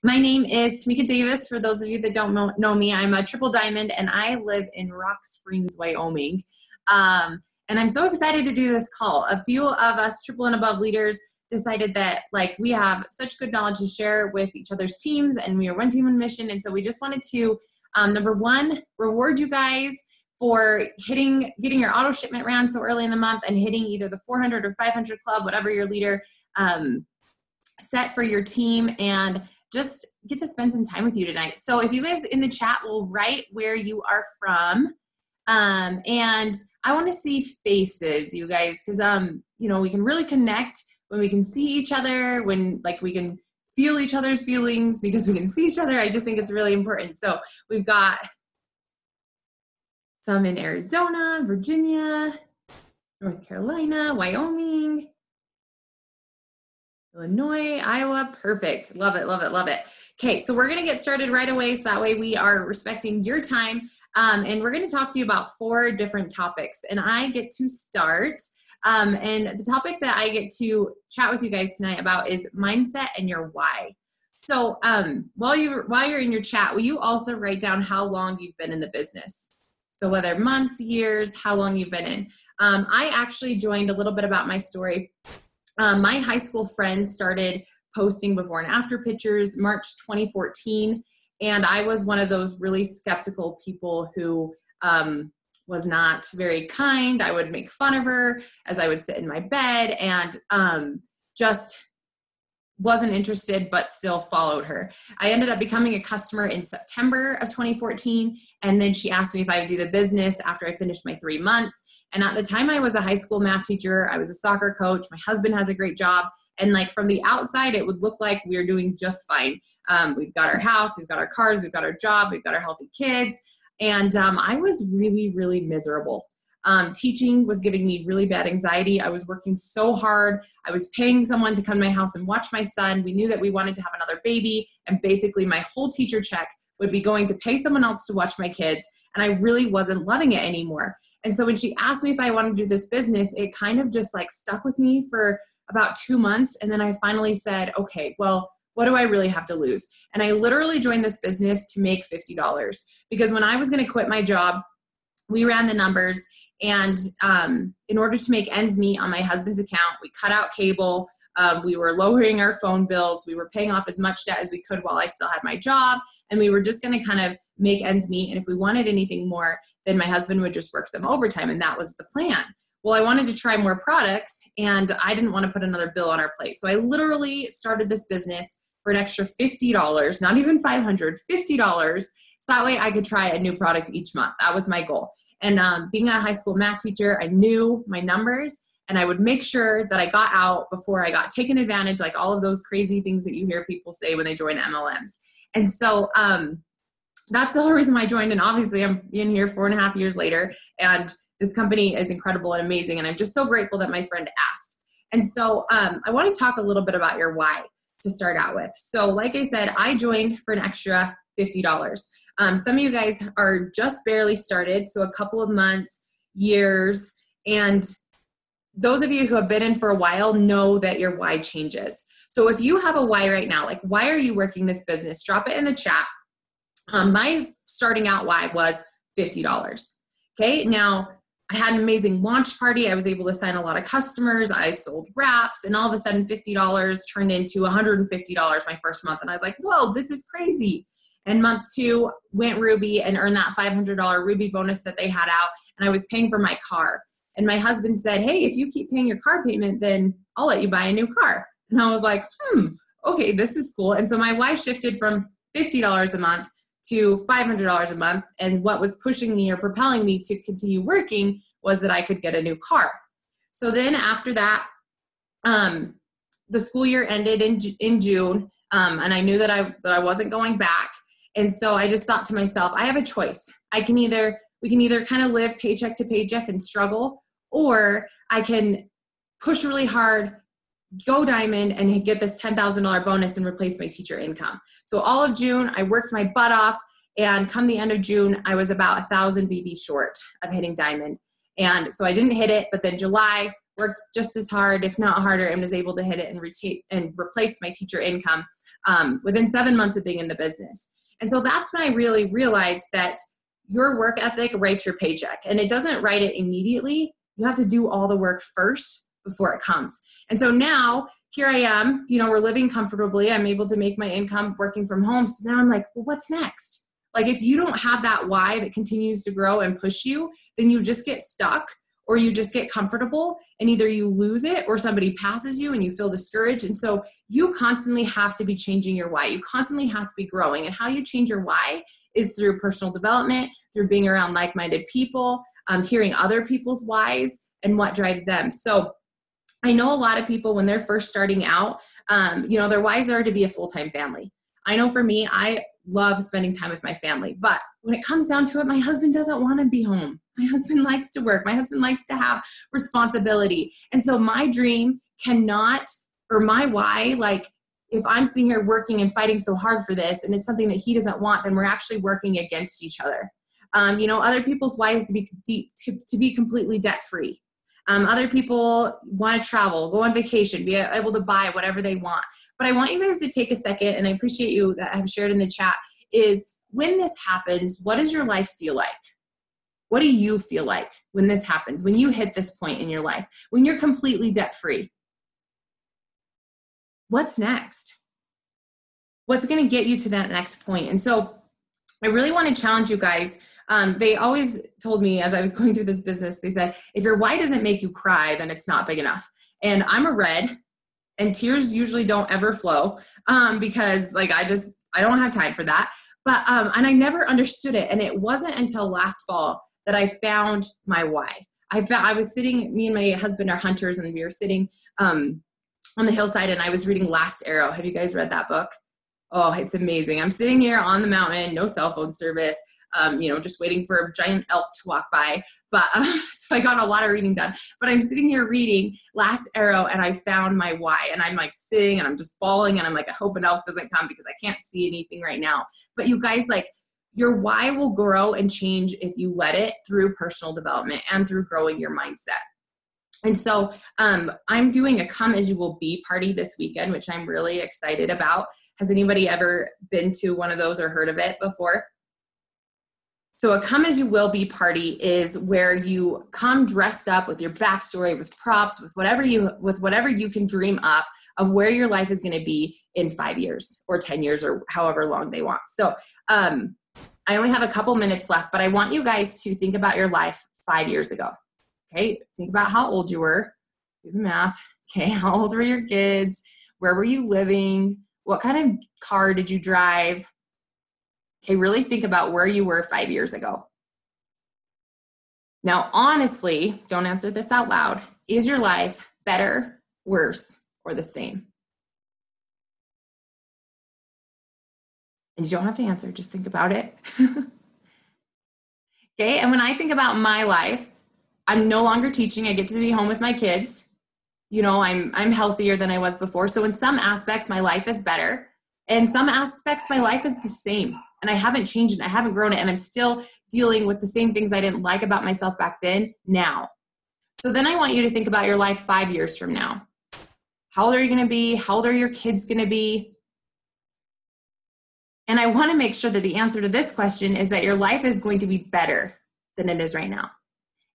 My name is Tamika Davis. For those of you that don't know me, I'm a triple diamond and I live in Rock Springs, Wyoming. And I'm so excited to do this call. A few of us triple and above leaders decided that we have such good knowledge to share with each other's teams, and we are one team on mission. And so we just wanted to, number one, reward you guys for getting your auto shipment ran so early in the month and hitting either the 400 or 500 club, whatever your leader set for your team, and just get to spend some time with you tonight. So if you guys in the chat will write where you are from, and I want to see faces, you guys, because we can really connect when we can see each other, when we can feel each other's feelings because we can see each other. I just think it's really important. So we've got some in Arizona, Virginia, North Carolina, Wyoming, Illinois, Iowa. Perfect. Love it, love it, love it. Okay, so we're going to get started right away so that way we are respecting your time. And we're going to talk to you about 4 different topics. And I get to start. And the topic that I get to chat with you guys tonight about is mindset and your why. So while you're in your chat, will you also write down how long you've been in the business? So whether months, years, how long you've been in. I actually joined a little bit about my story. My high school friends started posting before and after pictures March 2014, and I was one of those really skeptical people who was not very kind. I would make fun of her as I would sit in my bed and just wasn't interested, but still followed her. I ended up becoming a customer in September of 2014, and then she asked me if I would do the business after I finished my 3 months. And at the time I was a high school math teacher, I was a soccer coach, my husband has a great job, and from the outside it would look like we were doing just fine. We've got our house, we've got our cars, we've got our job, we've got our healthy kids, and I was really, really miserable. Teaching was giving me really bad anxiety. I was working so hard. I was paying someone to come to my house and watch my son. We knew that we wanted to have another baby, and basically my whole teacher check would be going to pay someone else to watch my kids, and I really wasn't loving it anymore. And so when she asked me if I wanted to do this business, it kind of just stuck with me for about 2 months. And then I finally said, okay, well, what do I really have to lose? And I literally joined this business to make $50, because when I was going to quit my job, we ran the numbers, and in order to make ends meet on my husband's account, we cut out cable. We were lowering our phone bills. We were paying off as much debt as we could while I still had my job. And we were just going to kind of make ends meet. And if we wanted anything more, then my husband would just work some overtime. And that was the plan. Well, I wanted to try more products, and I didn't want to put another bill on our plate. So I literally started this business for an extra $50, not even $500, $50. So that way I could try a new product each month. That was my goal. And being a high school math teacher, I knew my numbers, and I would make sure that I got out before I got taken advantage, like all of those crazy things that you hear people say when they join MLMs. And so that's the whole reason why I joined. And obviously I'm in here 4.5 years later, and this company is incredible and amazing. And I'm just so grateful that my friend asked. And so I want to talk a little bit about your why to start out with. So like I said, I joined for an extra $50. Some of you guys are just barely started, so a couple of months, years, and those of you who have been in for a while know that your why changes. So if you have a why right now, why are you working this business? Drop it in the chat. My starting out why was $50. Okay, now I had an amazing launch party. I was able to sign a lot of customers. I sold wraps, and all of a sudden $50 turned into $150 my first month. And I was like, whoa, this is crazy. And month 2 went Ruby and earned that $500 Ruby bonus that they had out. And I was paying for my car. And my husband said, hey, if you keep paying your car payment, then I'll let you buy a new car. And I was like, okay, this is cool. And so my why shifted from $50 a month to $500 a month. And what was pushing me or propelling me to continue working was that I could get a new car. So then after that, the school year ended in June, and I knew that I wasn't going back. And so I just thought to myself, I have a choice. We can either kind of live paycheck to paycheck and struggle, or I can push really hard, go diamond, and get this $10,000 bonus and replace my teacher income. So all of June, I worked my butt off, and come the end of June, I was about 1,000 BB short of hitting diamond. And so I didn't hit it, but then July worked just as hard, if not harder, and was able to hit it and replace my teacher income. within 7 months of being in the business. And so that's when I really realized that your work ethic writes your paycheck, and it doesn't write it immediately. You have to do all the work first before it comes. And so now here I am, we're living comfortably. I'm able to make my income working from home. So now I'm like, well, what's next? Like, if you don't have that why that continues to grow and push you, then you just get stuck, or you just get comfortable, and either you lose it or somebody passes you and you feel discouraged. And so you constantly have to be changing your why. You constantly have to be growing. And how you change your why is through personal development, through being around like-minded people, hearing other people's whys and what drives them. So I know a lot of people, when they're first starting out, their whys are to be a full-time family. I know for me, I love spending time with my family, but when it comes down to it, my husband doesn't want to be home. My husband likes to work. My husband likes to have responsibility. And so my dream cannot, or my why, like, if I'm sitting here working and fighting so hard for this, and it's something that he doesn't want, then we're actually working against each other. Other people's why is to be completely debt-free. Other people want to travel, go on vacation, be able to buy whatever they want. But I want you guys to take a second, and I appreciate you that have shared in the chat, is when this happens, what does your life feel like? What do you feel like when this happens, when you hit this point in your life, when you're completely debt-free? What's next? What's going to get you to that next point? And so I really want to challenge you guys. They always told me as I was going through this business, they said, if your why doesn't make you cry, then it's not big enough. And I'm a red, and tears usually don't ever flow because I don't have time for that. But, and I never understood it. And it wasn't until last fall that I found my why. I was sitting, me and my husband are hunters, and we were sitting on the hillside, and I was reading Last Arrow. Have you guys read that book? Oh, it's amazing. I'm sitting here on the mountain, no cell phone service, just waiting for a giant elk to walk by. But so I got a lot of reading done. But I'm sitting here reading Last Arrow, and I found my why. And I'm like sitting, and I'm just bawling, and I'm like, I hope an elk doesn't come because I can't see anything right now. But you guys, like, your why will grow and change if you let it, through personal development and through growing your mindset. And so I'm doing a Come As You Will Be party this weekend, which I'm really excited about. Has anybody ever been to one of those or heard of it before? So a Come As You Will Be party is where you come dressed up with your backstory, with props, with whatever you can dream up of where your life is going to be in 5 years or 10 years or however long they want. So I only have a couple minutes left, but I want you guys to think about your life 5 years ago. Okay, think about how old you were. Do the math. Okay, how old were your kids? Where were you living? What kind of car did you drive? Okay, really think about where you were 5 years ago. Now, honestly, don't answer this out loud. Is your life better, worse, or the same? And you don't have to answer, just think about it. Okay, and when I think about my life, I'm no longer teaching. I get to be home with my kids. I'm healthier than I was before. So in some aspects, my life is better. In some aspects, my life is the same. And I haven't changed it. I haven't grown it. And I'm still dealing with the same things I didn't like about myself back then, now. So then I want you to think about your life 5 years from now. How old are you going to be? How old are your kids going to be? And I want to make sure that the answer to this question is that your life is going to be better than it is right now.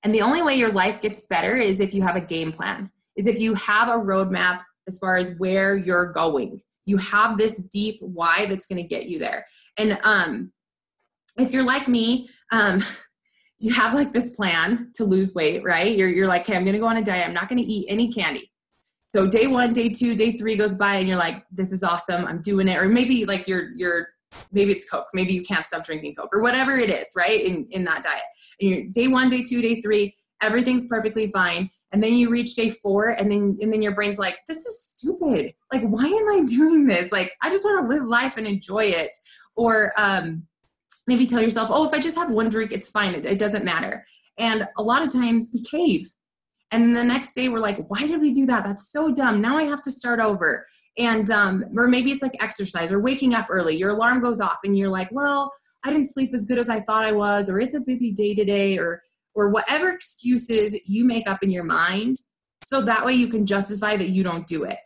And the only way your life gets better is if you have a game plan, is if you have a roadmap as far as where you're going. You have this deep why that's going to get you there. And if you're like me, you have like this plan to lose weight, right? You're like, okay, I'm going to go on a diet. I'm not going to eat any candy. So day 1, day 2, day 3 goes by, and you're like, this is awesome. I'm doing it. Or maybe like maybe it's Coke. Maybe you can't stop drinking Coke, or whatever it is, right? In that diet. And you're day 1, day 2, day 3, everything's perfectly fine. And then you reach day 4, and then your brain's like, this is stupid. Like, why am I doing this? Like, I just want to live life and enjoy it. Or maybe tell yourself, oh, if I just have one drink, it's fine. It doesn't matter. And a lot of times we cave. And the next day we're like, why did we do that? That's so dumb. Now I have to start over. And or maybe it's like exercise or waking up early. Your alarm goes off and you're like, well, I didn't sleep as good as I thought I was, or it's a busy day today, or whatever excuses you make up in your mind. So that way you can justify that you don't do it.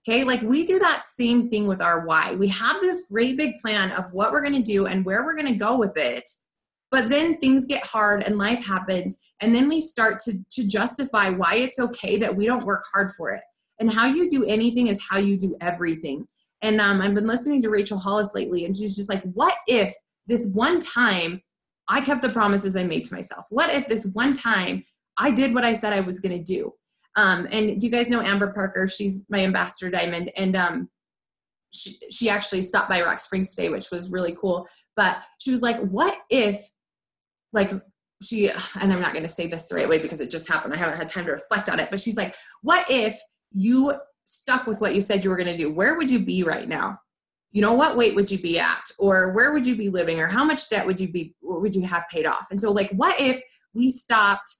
Okay, like we do that same thing with our why. We have this great big plan of what we're going to do and where we're going to go with it. But then things get hard and life happens. And then we start to justify why it's okay that we don't work hard for it. And how you do anything is how you do everything. And I've been listening to Rachel Hollis lately, and she's just like, what if this one time I kept the promises I made to myself? What if this one time I did what I said I was going to do? And do you guys know Amber Parker? She's my ambassador diamond. And she actually stopped by Rock Springs today, which was really cool. But she was like, what if, like, and I'm not going to say this the right way because it just happened. I haven't had time to reflect on it. But she's like, what if you stuck with what you said you were going to do? Where would you be right now? You know, what weight would you be at? Or where would you be living? Or how much debt would you have paid off? And so, like, what if we stopped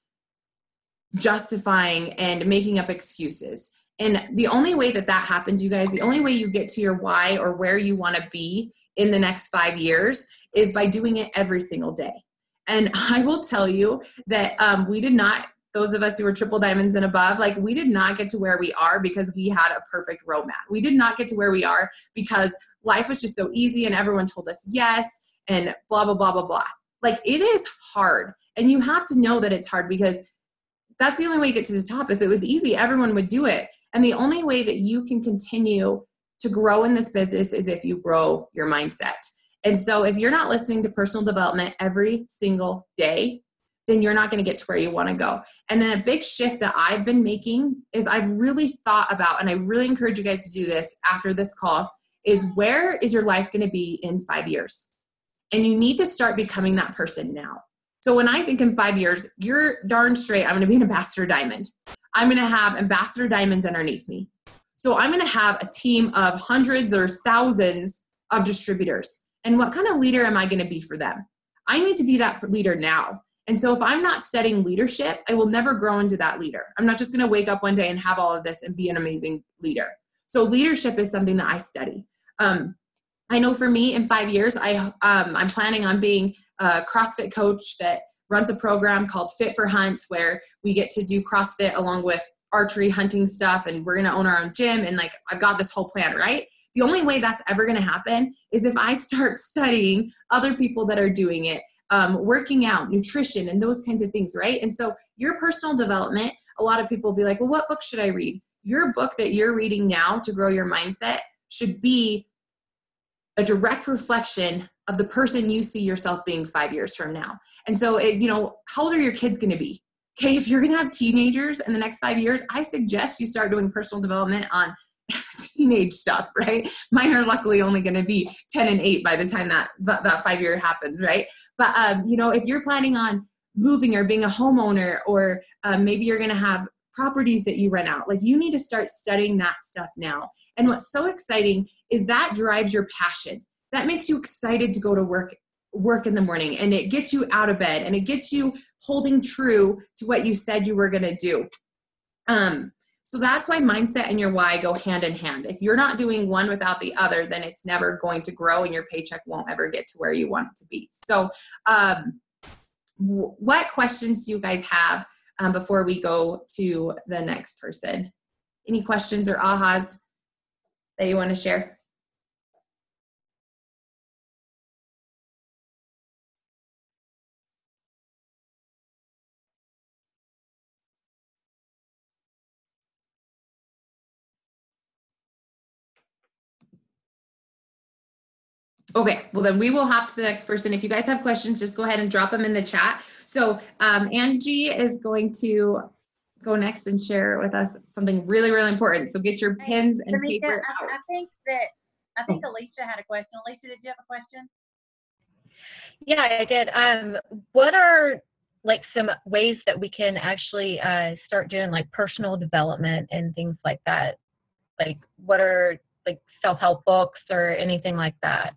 justifying and making up excuses? And the only way that happens, you guys, the only way you get to your why or where you want to be in the next 5 years is by doing it every single day. And I will tell you that we did not, those of us who were triple diamonds and above, like, we did not get to where we are because we had a perfect roadmap. We did not get to where we are because life was just so easy and everyone told us yes and blah, blah, blah, blah, blah. Like, it is hard. And you have to know that it's hard because that's the only way you get to the top. If it was easy, everyone would do it. And the only way that you can continue to grow in this business is if you grow your mindset. And so if you're not listening to personal development every single day, then you're not going to get to where you want to go. And then a big shift that I've been making is I've really thought about, and I really encourage you guys to do this after this call, is where is your life going to be in 5 years? And you need to start becoming that person now. So when I think in 5 years, you're darn straight, I'm going to be an ambassador diamond. I'm going to have ambassador diamonds underneath me. So I'm going to have a team of hundreds or thousands of distributors. And what kind of leader am I going to be for them? I need to be that leader now. And so if I'm not studying leadership, I will never grow into that leader. I'm not just going to wake up one day and have all of this and be an amazing leader. So leadership is something that I study. I know for me in 5 years, I'm planning on being a CrossFit coach that runs a program called Fit for Hunt, where we get to do CrossFit along with archery, hunting stuff, and we're going to own our own gym. And like, I've got this whole plan, right? The only way that's ever going to happen is if I start studying other people that are doing it, working out, nutrition, and those kinds of things, right? And so your personal development, a lot of people will be like, well, what book should I read? Your book that you're reading now to grow your mindset should be a direct reflection of the person you see yourself being 5 years from now. And so, how old are your kids going to be? Okay, if you're going to have teenagers in the next 5 years, I suggest you start doing personal development on teenage stuff, right? Mine are luckily only going to be 10 and 8 by the time that 5 year happens, right? But, if you're planning on moving or being a homeowner, or maybe you're going to have properties that you rent out, like, you need to start studying that stuff now. And what's so exciting is that drives your passion. That makes you excited to go to work in the morning, and it gets you out of bed, and it gets you holding true to what you said you were going to do. So that's why mindset and your why go hand in hand. If you're not doing one without the other, then it's never going to grow and your paycheck won't ever get to where you want it to be. So what questions do you guys have before we go to the next person? Any questions or ahas that you want to share? Okay, well then we will hop to the next person. If you guys have questions, just go ahead and drop them in the chat. So Angie is going to go next and share with us something really, really important. So get your pens and Tamika, paper out. I think Alicia had a question. Alicia, did you have a question? Yeah, I did. What are like some ways that we can actually start doing like personal development and things like that? Like, what are like self-help books or anything like that?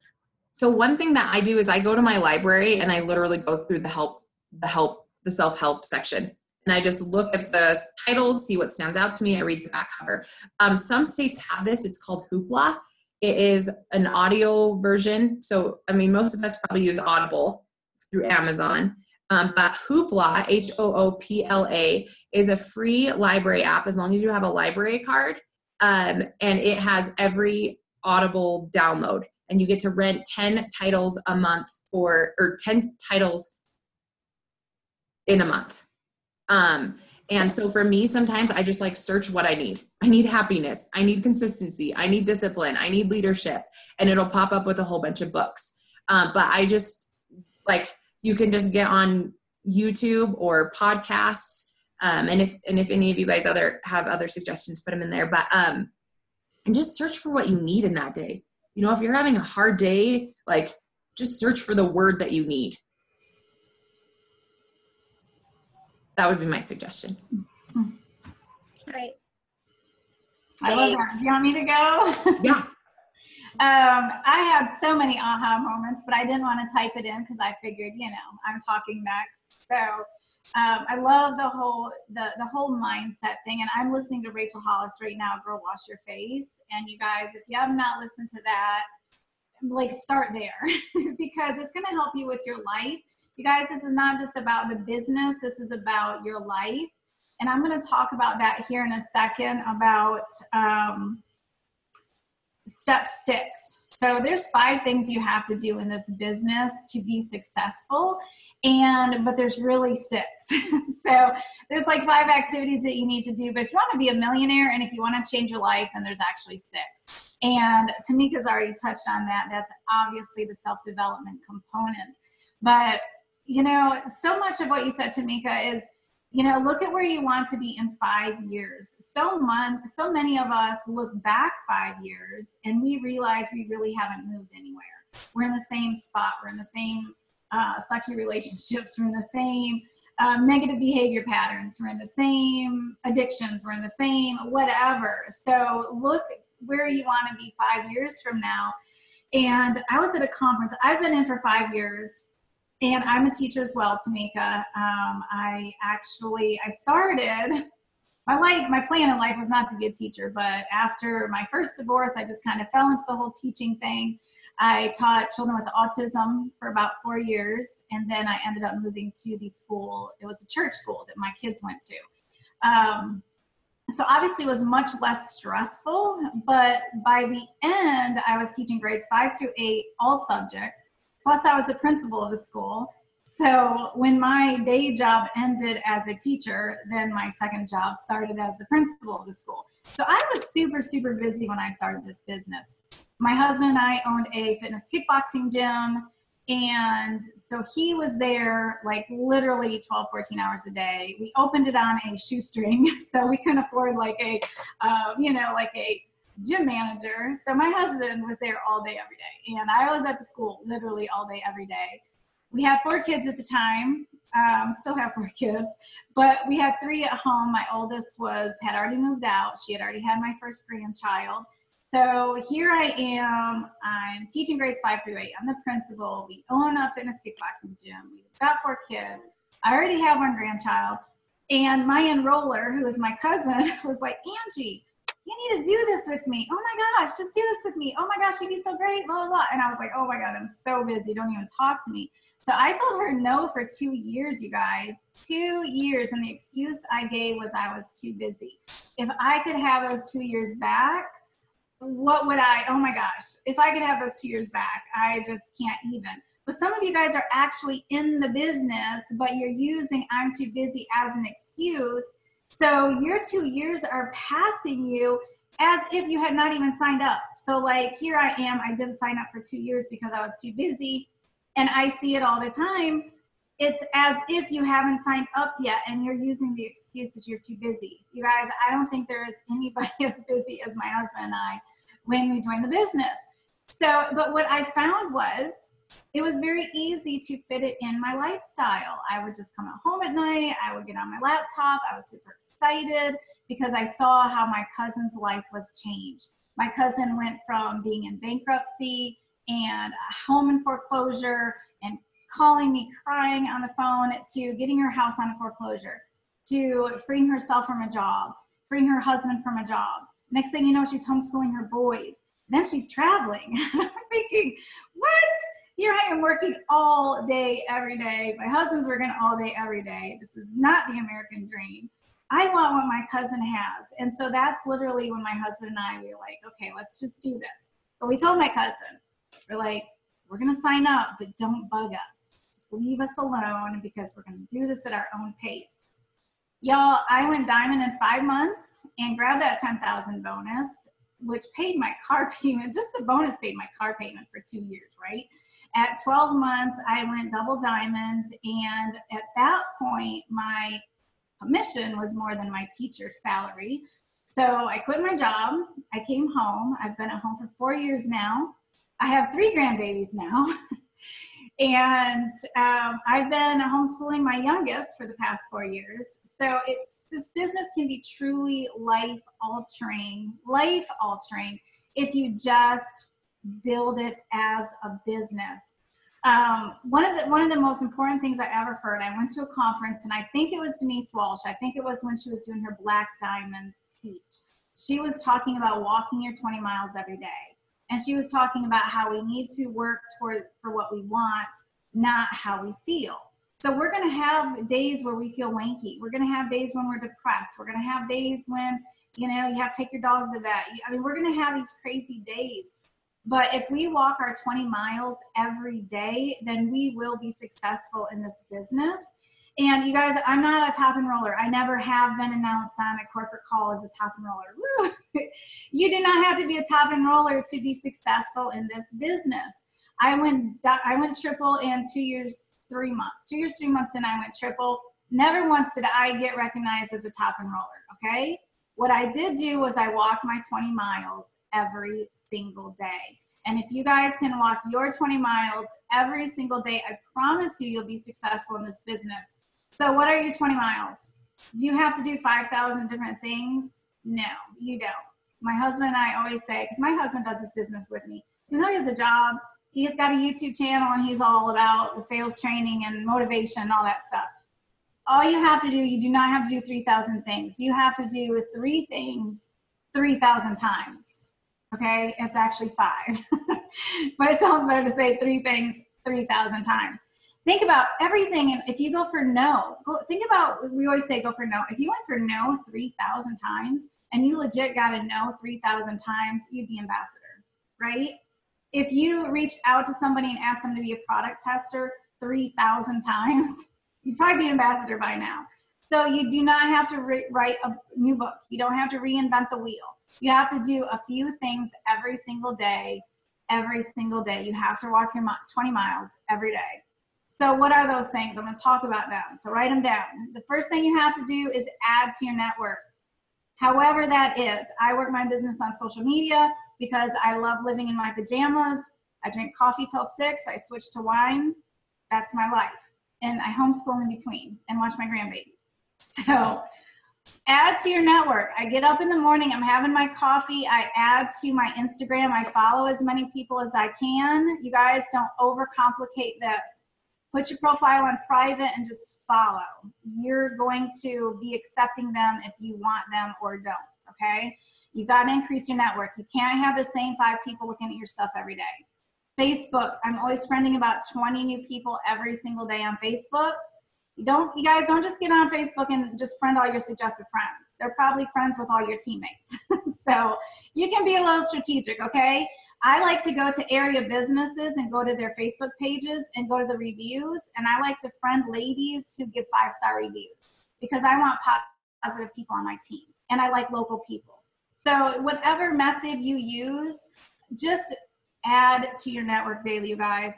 So one thing that I do is I go to my library and I literally go through the self-help section. And I just look at the titles, see what stands out to me. I read the back cover. Some states have this. It's called Hoopla. It is an audio version. So, I mean, most of us probably use Audible through Amazon. But Hoopla, Hoopla, is a free library app as long as you have a library card. And it has every Audible download, and you get to rent 10 titles a month or 10 titles in a month. And so for me, sometimes I just like search what I need. I need happiness. I need consistency. I need discipline. I need leadership. And it'll pop up with a whole bunch of books. But I just like, you can just get on YouTube or podcasts. And if any of you guys have other suggestions, put them in there. But, and just search for what you need in that day. You know, if you're having a hard day, like just search for the word that you need. That would be my suggestion. Right. I love that. Do you want me to go? Yeah. I had so many aha moments, but I didn't want to type it in because I figured, I'm talking next. So I love the whole mindset thing. And I'm listening to Rachel Hollis right now, Girl Wash Your Face. And you guys, if you have not listened to that, like start there because it's going to help you with your life. You guys, this is not just about the business. This is about your life. And I'm going to talk about that here in a second about step 6. So there's 5 things you have to do in this business to be successful. But there's really 6. So there's like 5 activities that you need to do. But if you want to be a millionaire and if you want to change your life, then there's actually 6. And Tamika's already touched on that. That's obviously the self-development component. But so much of what you said, Tamika, is, look at where you want to be in 5 years. So many of us look back 5 years and we realize we really haven't moved anywhere. We're in the same spot. We're in the same sucky relationships. We're in the same negative behavior patterns. We're in the same addictions. We're in the same whatever. So look where you want to be 5 years from now. And I was at a conference. I've been in for 5 years. And I'm a teacher as well, Tamika. I started, my plan in life was not to be a teacher, but after my first divorce, I just kind of fell into the whole teaching thing. I taught children with autism for about 4 years, and then I ended up moving to the school. It was a church school that my kids went to. So obviously it was much less stressful, but by the end, I was teaching grades 5 through 8, all subjects. Plus, I was a principal of the school. So when my day job ended as a teacher, then my second job started as the principal of the school. So I was super, super busy when I started this business. My husband and I owned a fitness kickboxing gym. And so he was there like literally 12, 14 hours a day. We opened it on a shoestring. So we couldn't afford like a gym manager. So my husband was there all day, every day. And I was at the school literally all day, every day. We had 4 kids at the time, still have 4 kids, but we had 3 at home. My oldest had already moved out. She had already had my first grandchild. So here I am, I'm teaching grades 5 through 8. I'm the principal. We own a fitness kickboxing gym. We've got 4 kids. I already have 1 grandchild. And my enroller, who is my cousin, was like, Angie, you need to do this with me. Oh my gosh, just do this with me. Oh my gosh, you'd be so great, blah, blah, blah. And I was like, oh my God, I'm so busy. Don't even talk to me. So I told her no for 2 years, you guys. 2 years. And the excuse I gave was I was too busy. If I could have those 2 years back, oh my gosh, if I could have those 2 years back, I just can't even. But some of you guys are actually in the business, but you're using I'm too busy as an excuse. So your 2 years are passing you as if you had not even signed up. So like here I am, I didn't sign up for 2 years because I was too busy. And I see it all the time. It's as if you haven't signed up yet and you're using the excuse that you're too busy. You guys, I don't think there is anybody as busy as my husband and I when we joined the business. So, but what I found was it was very easy to fit it in my lifestyle. I would just come at home at night. I would get on my laptop. I was super excited because I saw how my cousin's life was changed. My cousin went from being in bankruptcy and home in foreclosure and calling me crying on the phone to getting her house on a foreclosure, to freeing herself from a job, freeing her husband from a job. Next thing you know, she's homeschooling her boys. Then she's traveling. I'm thinking, what? Here I am working all day, every day. My husband's working all day, every day. This is not the American dream. I want what my cousin has. And so that's literally when my husband and I, we were like, okay, let's just do this. But we told my cousin, we're like, we're going to sign up, but don't bug us. Just leave us alone because we're going to do this at our own pace. Y'all, I went diamond in 5 months and grabbed that 10,000 bonus, which paid my car payment. Just the bonus paid my car payment for 2 years, right? At 12 months, I went double diamonds. And at that point, my commission was more than my teacher's salary. So I quit my job. I came home. I've been at home for 4 years now. I have 3 grandbabies now. And I've been homeschooling my youngest for the past 4 years. So this business can be truly life altering if you just build it as a business. One of the most important things I ever heard, I went to a conference, and I think it was Denise Walsh. I think it was when she was doing her Black Diamond speech. She was talking about walking your 20 miles every day. And she was talking about how we need to work for what we want, not how we feel. So we're going to have days where we feel wanky. We're going to have days when we're depressed. We're going to have days when, you have to take your dog to the vet. I mean, we're going to have these crazy days. But if we walk our 20 miles every day, then we will be successful in this business. And you guys, I'm not a top enroller. I never have been announced on a corporate call as a top enroller. Woo. You do not have to be a top enroller to be successful in this business. I went triple in 2 years, 3 months. 2 years, 3 months in, I went triple. Never once did I get recognized as a top enroller, okay? What I did do was I walked my 20 miles every single day. And if you guys can walk your 20 miles every single day, I promise you'll be successful in this business. So what are your 20 miles? You have to do 5,000 different things? No, you don't. My husband and I always say, because my husband does this business with me, even though he has a job, he has got a YouTube channel and he's all about the sales training and motivation and all that stuff. All you have to do, you do not have to do 3,000 things. You have to do 3 things 3,000 times. Okay, it's actually 5. But it sounds better to say 3 things 3,000 times. Think about everything. And if you go for no, think about, we always say go for no. If you went for no 3,000 times and you legit got a no 3,000 times, you'd be ambassador, right? If you reached out to somebody and asked them to be a product tester 3,000 times, you'd probably be ambassador by now. So you do not have to write a new book. You don't have to reinvent the wheel. You have to do a few things every single day. Every single day. You have to walk your 20 miles every day. So what are those things? I'm going to talk about them. So write them down. The first thing you have to do is add to your network. However that is. I work my business on social media because I love living in my pajamas. I drink coffee till 6. I switch to wine. That's my life. And I homeschool in between and watch my grandbabies. So add to your network. I get up in the morning, I'm having my coffee, I add to my Instagram, I follow as many people as I can. You guys, don't overcomplicate this. Put your profile on private and just follow. You're going to be accepting them if you want them or don't, okay? You've got to increase your network. You can't have the same 5 people looking at your stuff every day. Facebook, I'm always friending about 20 new people every single day on Facebook. You guys don't just get on Facebook and just friend all your suggested friends. They're probably friends with all your teammates. So you can be a little strategic, okay? I like to go to area businesses and go to their Facebook pages and go to the reviews. And I like to friend ladies who give 5-star reviews because I want positive people on my team. And I like local people. So whatever method you use, just add to your network daily, you guys.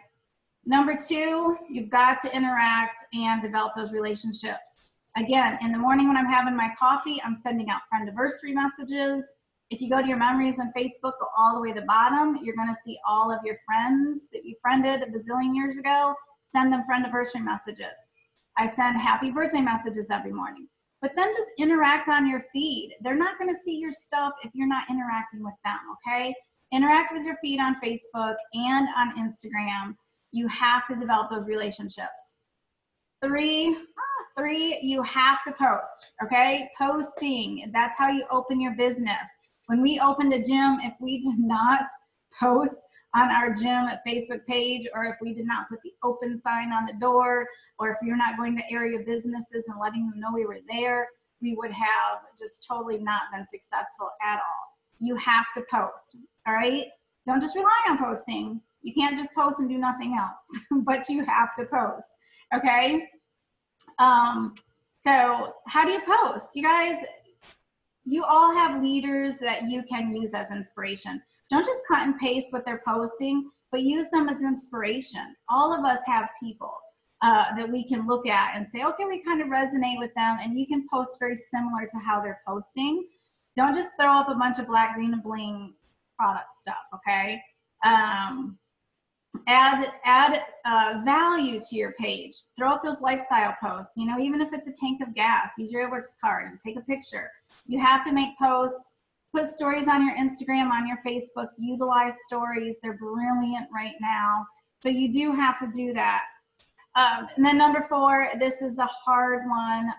Number 2, you've got to interact and develop those relationships. Again, in the morning when I'm having my coffee, I'm sending out friendiversary messages. If you go to your memories on Facebook, go all the way to the bottom, you're going to see all of your friends that you friended a bazillion years ago. Send them friendiversary messages. I send happy birthday messages every morning. But then just interact on your feed. They're not going to see your stuff if you're not interacting with them, okay? Interact with your feed on Facebook and on Instagram. You have to develop those relationships. 3, you have to post, okay? Posting, that's how you open your business. When we opened a gym, if we did not post on our gym Facebook page, or if we did not put the open sign on the door, or if you're not going to area businesses and letting them know we were there, we would have just totally not been successful at all. You have to post, all right? Don't just rely on posting. You can't just post and do nothing else, but you have to post, okay? So how do you post? You guys, you all have leaders that you can use as inspiration. Don't just cut and paste what they're posting, but use them as inspiration. All of us have people that we can look at and say, okay, we kind of resonate with them, and you can post very similar to how they're posting. Don't just throw up a bunch of black, green, and bling product stuff, okay? Add value to your page. Throw up those lifestyle posts, you know, even if it's a tank of gas, use your Airworks card and take a picture. You have to make posts, put stories on your Instagram, on your Facebook, utilize stories. They're brilliant right now. So you do have to do that. And then number 4, this is the hard one.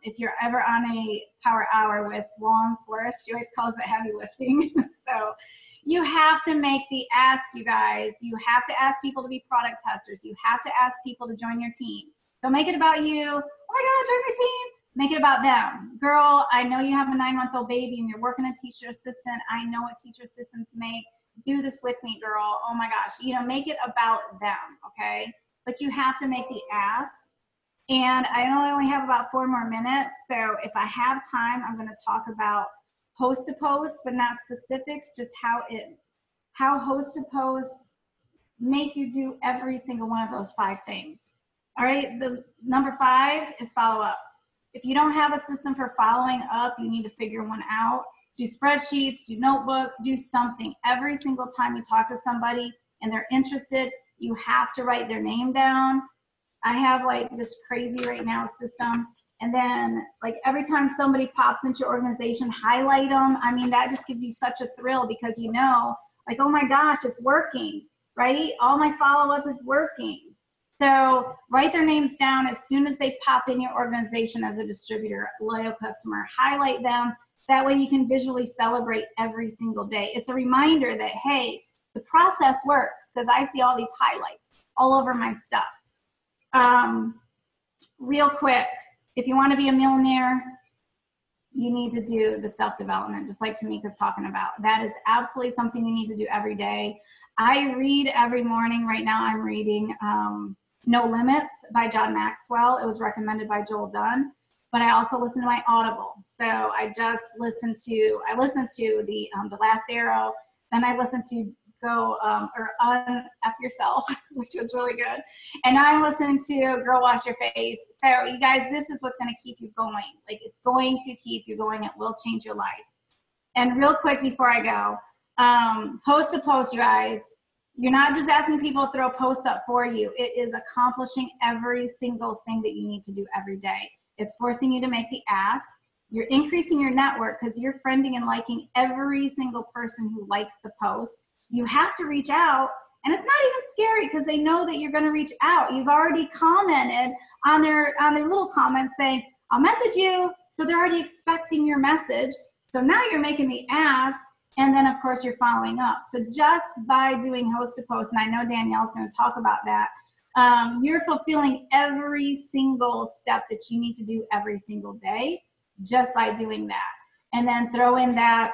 If you're ever on a power hour with Long Forest, she always calls it heavy lifting. So you have to make the ask, you guys. You have to ask people to be product testers. You have to ask people to join your team. Don't make it about you. Oh my God, join my team. Make it about them. Girl, I know you have a 9-month-old baby and you're working a teacher assistant. I know what teacher assistants make. Do this with me, girl. Oh my gosh. You know, make it about them, okay? But you have to make the ask. And I know I only have about 4 more minutes. So if I have time, I'm going to talk about host to post, but not specifics, just how host to posts make you do every single one of those 5 things. All right. The number 5 is follow up. If you don't have a system for following up, you need to figure one out. Do spreadsheets, do notebooks, do something. Every single time you talk to somebody and they're interested, you have to write their name down. I have like this crazy right now system. And then like every time somebody pops into your organization, highlight them. I mean, that just gives you such a thrill because you know, like, oh my gosh, it's working, right? All my follow-up is working. So write their names down as soon as they pop in your organization as a distributor, loyal customer, highlight them. That way you can visually celebrate every single day. It's a reminder that, hey, the process works because I see all these highlights all over my stuff. Real quick, if you want to be a millionaire, you need to do the self-development, just like Tamika's talking about. That is absolutely something you need to do every day. I read every morning. Right now I'm reading No Limits by John Maxwell. It was recommended by Joel Dunn. But I also listen to my Audible. So I just listened to the Last Arrow. Then I listened to Go or F Yourself, which was really good. And now I'm listening to Girl Wash Your Face. So you guys, this is what's going to keep you going. Like it's going to keep you going. It will change your life. And real quick before I go, host to post, you guys. You're not just asking people to throw posts up for you. It is accomplishing every single thing that you need to do every day. It's forcing you to make the ask. You're increasing your network because you're friending and liking every single person who likes the post. You have to reach out, and it's not even scary because they know that you're going to reach out. You've already commented on their little comments saying, I'll message you. So they're already expecting your message. So now you're making the ask, and then, of course, you're following up. So just by doing host to post, and I know Danielle's going to talk about that, you're fulfilling every single step that you need to do every single day just by doing that. And then throw in that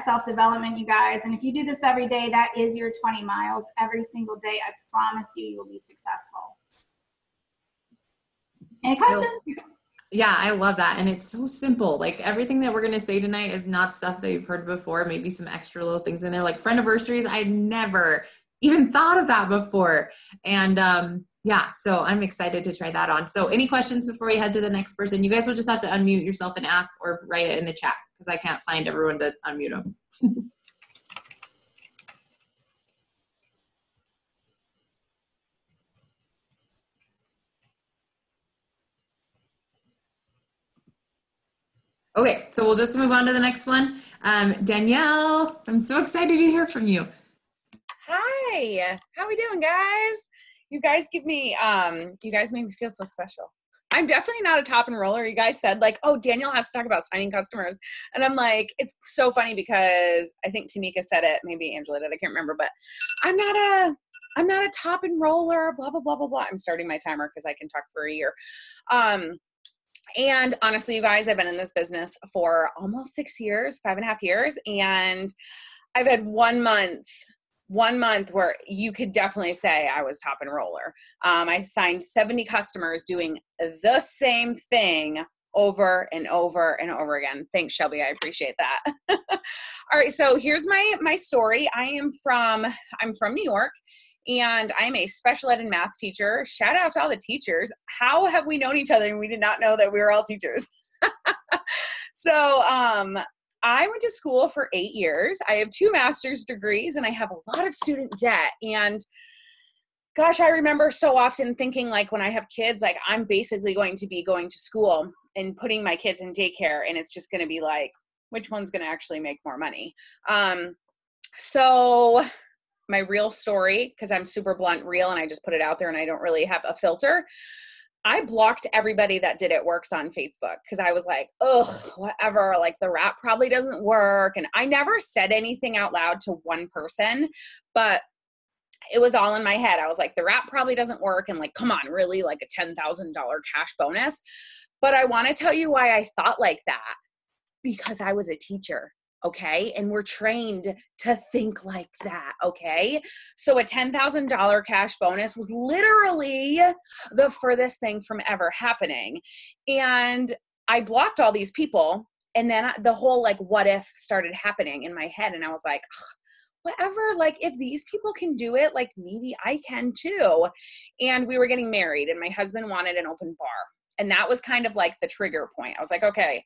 self-development, you guys. And if you do this every day, that is your 20 miles every single day. I promise you, you will be successful. Any questions? Yeah, I love that. And it's so simple. Like everything that we're going to say tonight is not stuff that you've heard before. Maybe some extra little things in there, like friendiversaries. I'd never even thought of that before. And yeah, so I'm excited to try that on. So any questions before we head to the next person? You guys will just have to unmute yourself and ask or write it in the chat because I can't find everyone to unmute them. Okay, so we'll just move on to the next one. Danielle, I'm so excited to hear from you. Hi, how we doing, guys? You guys give me, you guys make me feel so special. I'm definitely not a top enroller. You guys said like, oh, Danielle has to talk about signing customers. And I'm like, it's so funny because I think Tamika said it, maybe Angela did, I can't remember, but I'm not a top enroller, blah, blah, blah, blah, blah. I'm starting my timer because I can talk for a year. And honestly, you guys, I've been in this business for almost 6 years, 5.5 years. And I've had 1 month where you could definitely say I was top and roller. I signed 70 customers doing the same thing over and over and over again. Thanks, Shelby. I appreciate that. All right. So here's my story. I'm from New York, and I'm a special ed and math teacher. Shout out to all the teachers. How have we known each other and we did not know that we were all teachers? So, I went to school for 8 years. I have 2 master's degrees and I have a lot of student debt. And gosh, I remember so often thinking, like, when I have kids, like, I'm basically going to be going to school and putting my kids in daycare, and it's just going to be like, which one's going to actually make more money? So my real story, because I'm super blunt real and I just put it out there and I don't really have a filter. I blocked everybody that did It Works on Facebook because I was like, ugh, whatever, like the wrap probably doesn't work. And I never said anything out loud to one person, but it was all in my head. I was like, the wrap probably doesn't work. And like, come on, really, like a $10,000 cash bonus. But I want to tell you why I thought like that, because I was a teacher. Okay. And we're trained to think like that. Okay. So a $10,000 cash bonus was literally the furthest thing from ever happening. And I blocked all these people. And then the whole, like, what if started happening in my head. And I was like, whatever, like, if these people can do it, like, maybe I can too. And we were getting married and my husband wanted an open bar. And that was kind of like the trigger point. I was like, okay,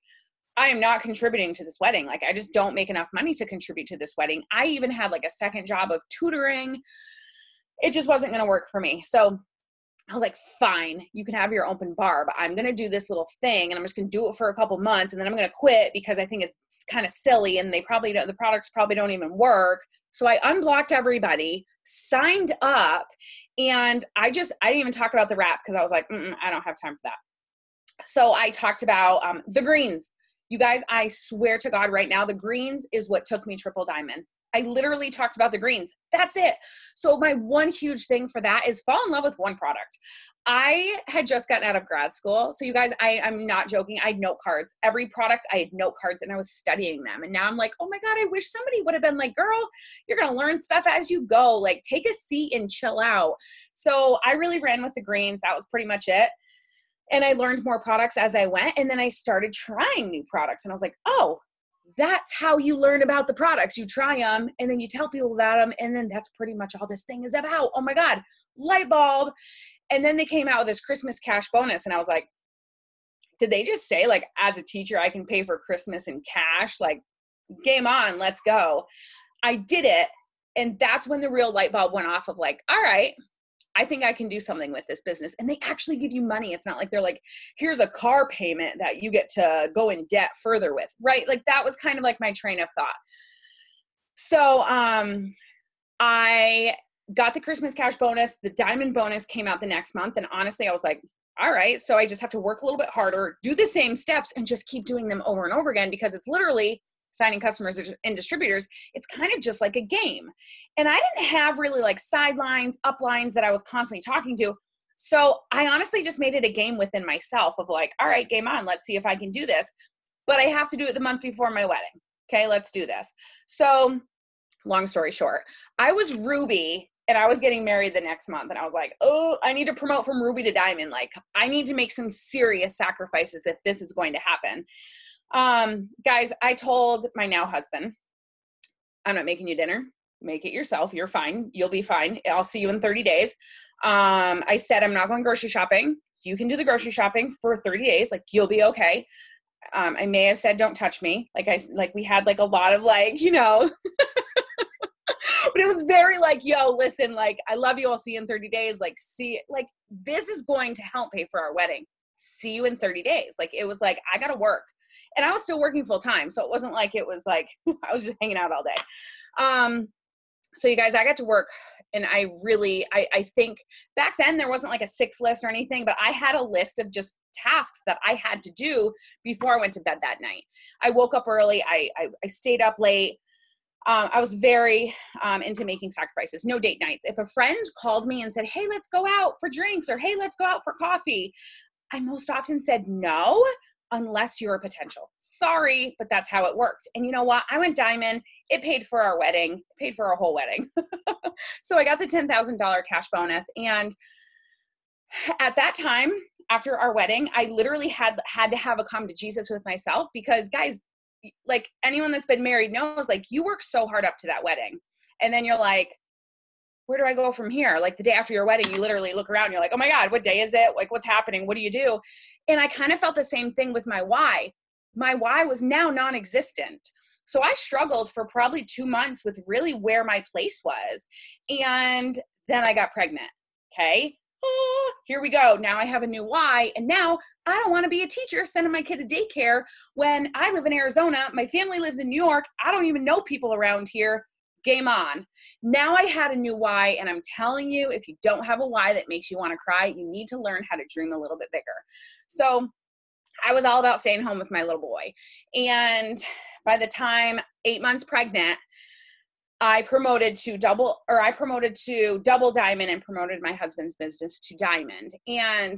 I am not contributing to this wedding. Like, I just don't make enough money to contribute to this wedding. I even had like a second job of tutoring. It just wasn't going to work for me. So I was like, fine, you can have your open bar, but I'm going to do this little thing and I'm just going to do it for a couple months. And then I'm going to quit because I think it's kind of silly and the products probably don't even work. So I unblocked everybody, signed up, and I didn't even talk about the wrap because I was like, I don't have time for that. So I talked about the greens. You guys, I swear to God right now, the greens is what took me triple diamond. I literally talked about the greens. That's it. So my one huge thing for that is fall in love with one product. I had just gotten out of grad school. So you guys, I'm not joking. I had note cards. Every product, I had note cards and I was studying them. And now I'm like, oh my God, I wish somebody would have been like, girl, you're going to learn stuff as you go. Like, take a seat and chill out. So I really ran with the greens. That was pretty much it. And I learned more products as I went. And then I started trying new products. And I was like, oh, that's how you learn about the products. You try them and then you tell people about them. And then that's pretty much all this thing is about. Oh my God, light bulb. And then they came out with this Christmas cash bonus. And I was like, did they just say, like, as a teacher, I can pay for Christmas in cash? Like, game on, let's go. I did it. And that's when the real light bulb went off of like, all right, I think I can do something with this business. And they actually give you money. It's not like they're like, here's a car payment that you get to go in debt further with, right? Like, that was kind of like my train of thought. So I got the Christmas cash bonus. The diamond bonus came out the next month. And honestly, I was like, all right, so I just have to work a little bit harder, do the same steps, and just keep doing them over and over again, because it's literally signing customers and distributors. It's kind of just like a game. And I didn't have really like sidelines, uplines that I was constantly talking to. So I honestly just made it a game within myself of like, all right, game on, let's see if I can do this. But I have to do it the month before my wedding. Okay, let's do this. So long story short, I was Ruby and I was getting married the next month. And I was like, oh, I need to promote from Ruby to Diamond. Like, I need to make some serious sacrifices if this is going to happen. Guys, I told my now husband, I'm not making you dinner. Make it yourself. You're fine. You'll be fine. I'll see you in 30 days. I said, I'm not going grocery shopping. You can do the grocery shopping for 30 days. Like, you'll be okay. I may have said, don't touch me. Like we had like a lot of like, you know, but it was very like, yo, listen, like, I love you. I'll see you in 30 days. Like, see, like, this is going to help pay for our wedding. See you in 30 days. Like, it was like, I got to work. And I was still working full time. So it wasn't like it was like, I was just hanging out all day. So you guys, I got to work, and I think back then there wasn't like a 6 list or anything, but I had a list of just tasks that I had to do before I went to bed that night. I woke up early. I stayed up late. I was very into making sacrifices. No date nights. If a friend called me and said, hey, let's go out for drinks, or hey, let's go out for coffee, I most often said no, unless you're a potential. Sorry, but that's how it worked. And you know what? I went diamond. It paid for our wedding, paid for our whole wedding. So I got the $10,000 cash bonus. And at that time, after our wedding, I literally had to have a come to Jesus with myself, because guys, like anyone that's been married knows, like you work so hard up to that wedding. And then you're like, where do I go from here? Like the day after your wedding, you literally look around, you're like, oh my God, what day is it? Like, what's happening? What do you do? And I kind of felt the same thing with my why. My why was now non-existent. So I struggled for probably 2 months with really where my place was. And then I got pregnant. Okay. Oh, here we go. Now I have a new why. And now I don't want to be a teacher sending my kid to daycare when I live in Arizona. My family lives in New York. I don't even know people around here. Game on. Now I had a new why, and I'm telling you, if you don't have a why that makes you want to cry, you need to learn how to dream a little bit bigger. So I was all about staying home with my little boy. And by the time 8 months pregnant, I promoted to double diamond and promoted my husband's business to diamond. And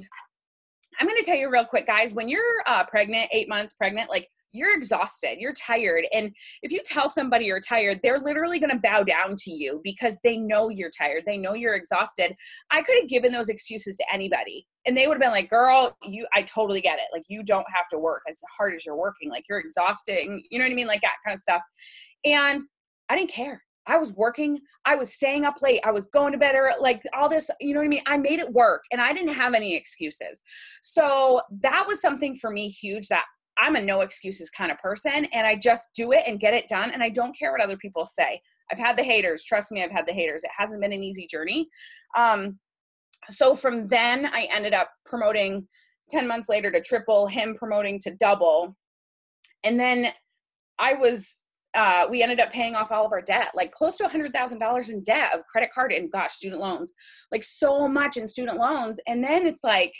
I'm going to tell you real quick, guys, when you're pregnant, 8 months pregnant, like you're exhausted, you're tired. And if you tell somebody you're tired, they're literally going to bow down to you because they know you're tired. They know you're exhausted. I could have given those excuses to anybody and they would have been like, girl, I totally get it. Like you don't have to work as hard as you're working. Like you're exhausting, you know what I mean? Like that kind of stuff. And I didn't care. I was working. I was staying up late. I was going to bed early, like all this, you know what I mean? I made it work and I didn't have any excuses. So that was something for me huge, that I'm a no excuses kind of person and I just do it and get it done. And I don't care what other people say. I've had the haters. Trust me, I've had the haters. It hasn't been an easy journey. So from then I ended up promoting 10 months later to triple, him promoting to double. And then we ended up paying off all of our debt, like close to $100,000 in debt of credit card and student loans, like so much in student loans. And then it's like,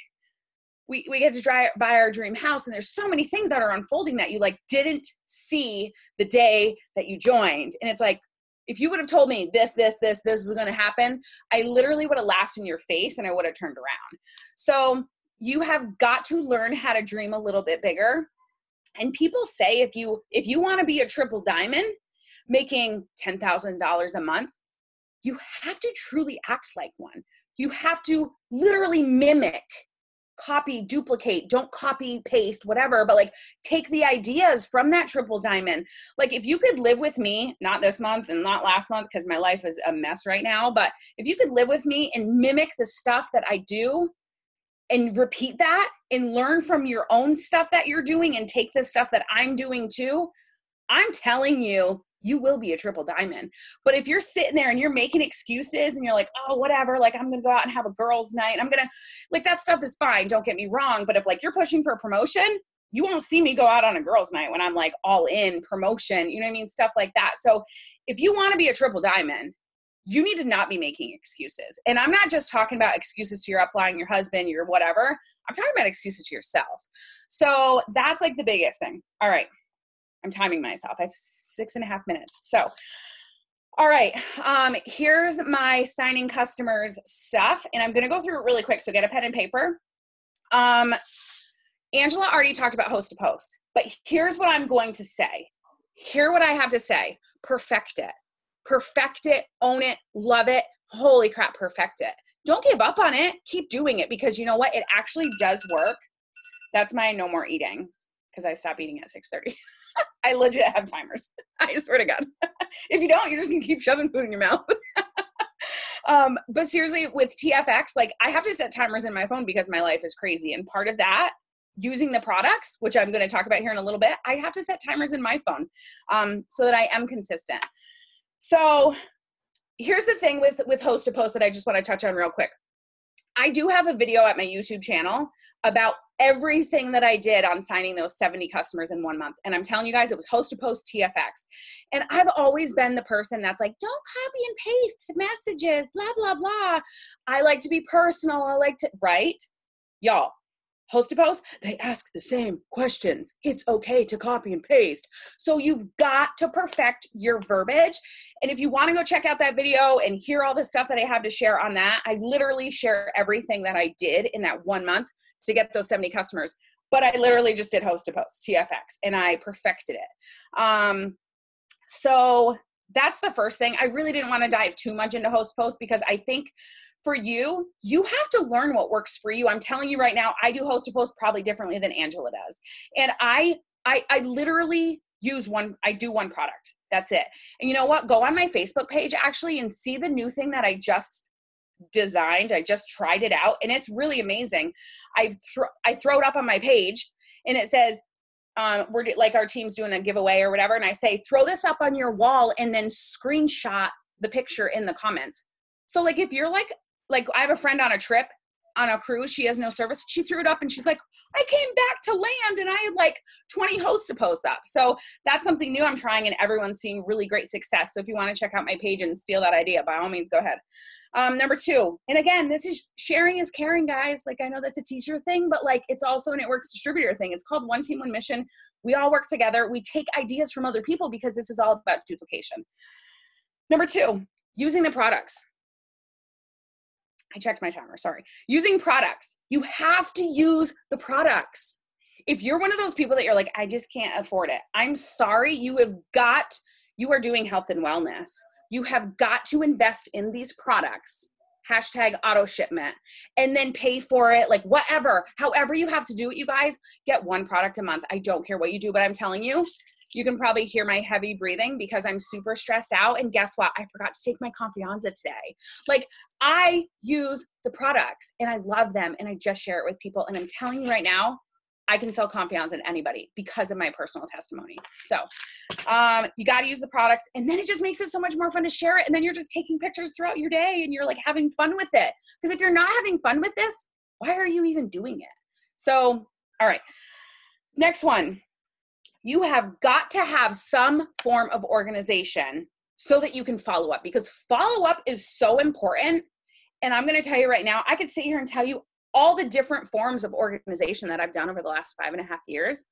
we get to buy our dream house. And there's so many things that are unfolding that you like didn't see the day that you joined. And it's like, if you would have told me this was going to happen, I literally would have laughed in your face and I would have turned around. So you have got to learn how to dream a little bit bigger. And people say, if you want to be a triple diamond making $10,000 a month, you have to truly act like one. You have to literally mimic, copy, duplicate, don't copy, paste, whatever, but like take the ideas from that triple diamond. Like if you could live with me, not this month and not last month, because my life is a mess right now, but if you could live with me and mimic the stuff that I do and repeat that and learn from your own stuff that you're doing and take the stuff that I'm doing too, I'm telling you, you will be a triple diamond. But if you're sitting there and you're making excuses and you're like, oh, whatever, like I'm going to go out and have a girls' night. Like that stuff is fine. Don't get me wrong. But if like you're pushing for a promotion, you won't see me go out on a girls' night when I'm like all in promotion, you know what I mean? Stuff like that. So if you want to be a triple diamond, you need to not be making excuses. And I'm not just talking about excuses to your upline, your husband, your whatever. I'm talking about excuses to yourself. So that's like the biggest thing. All right. I'm timing myself. I have 6.5 minutes. So, all right. Here's my signing customers stuff. And I'm going to go through it really quick. So get a pen and paper. Angela already talked about host to post, but here's what I'm going to say. Hear what I have to say. Perfect it. Perfect it. Own it. Love it. Holy crap. Perfect it. Don't give up on it. Keep doing it because you know what? It actually does work. That's my no more eating. Because I stop eating at 6:30. I legit have timers. I swear to God. If you don't, you're just going to keep shoving food in your mouth. But seriously, with TFX, like I have to set timers in my phone because my life is crazy. And part of that, using the products, which I'm going to talk about here in a little bit, I have to set timers in my phone so that I am consistent. So here's the thing with host to post that I just want to touch on real quick. I do have a video at my YouTube channel about everything that I did on signing those 70 customers in 1 month. And I'm telling you guys, it was host to post TFX. And I've always been the person that's like, don't copy and paste messages, blah, blah, blah. I like to be personal. I like to, right? Y'all, host to post, they ask the same questions. It's okay to copy and paste. So you've got to perfect your verbiage. And if you want to go check out that video and hear all the stuff that I have to share on that, I literally share everything that I did in that 1 month to get those 70 customers. But I literally just did host to post, TFX, and I perfected it. So that's the first thing. I really didn't want to dive too much into host post because I think for you, you have to learn what works for you. I'm telling you right now, I do host to post probably differently than Angela does. And I literally I do one product. That's it. And you know what? Go on my Facebook page actually and see the new thing that I just designed. I just tried it out and it's really amazing. I throw it up on my page and it says, we're like our team's doing a giveaway or whatever. And I say, throw this up on your wall and then screenshot the picture in the comments. So like, if you're like I have a friend on a trip on a cruise, she has no service. She threw it up and she's like, I came back to land and I had like 20 hosts to post up. So that's something new I'm trying and everyone's seeing really great success. So if you want to check out my page and steal that idea, by all means, go ahead. Number 2, and again, this is sharing is caring, guys. Like I know that's a teacher thing, but like it's also a networks distributor thing. It's called One Team, One Mission. We all work together. We take ideas from other people because this is all about duplication. Number 2, using the products. I checked my timer, sorry. Using products. You have to use the products. If you're one of those people that you're like, I just can't afford it. I'm sorry, you are doing health and wellness. You have got to invest in these products, #auto shipment, and then pay for it, like whatever, however you have to do it, you guys, get one product a month. I don't care what you do, but I'm telling you, you can probably hear my heavy breathing because I'm super stressed out. And guess what? I forgot to take my Confianza today. Like I use the products and I love them and I just share it with people. And I'm telling you right now, I can sell Confianza to anybody because of my personal testimony. So you got to use the products and then it just makes it so much more fun to share it. And then you're just taking pictures throughout your day and you're like having fun with it. Because if you're not having fun with this, why are you even doing it? So, all right. Next one. You have got to have some form of organization so that you can follow up because follow up is so important. And I'm going to tell you right now, I could sit here and tell you all the different forms of organization that I've done over the last 5.5 years.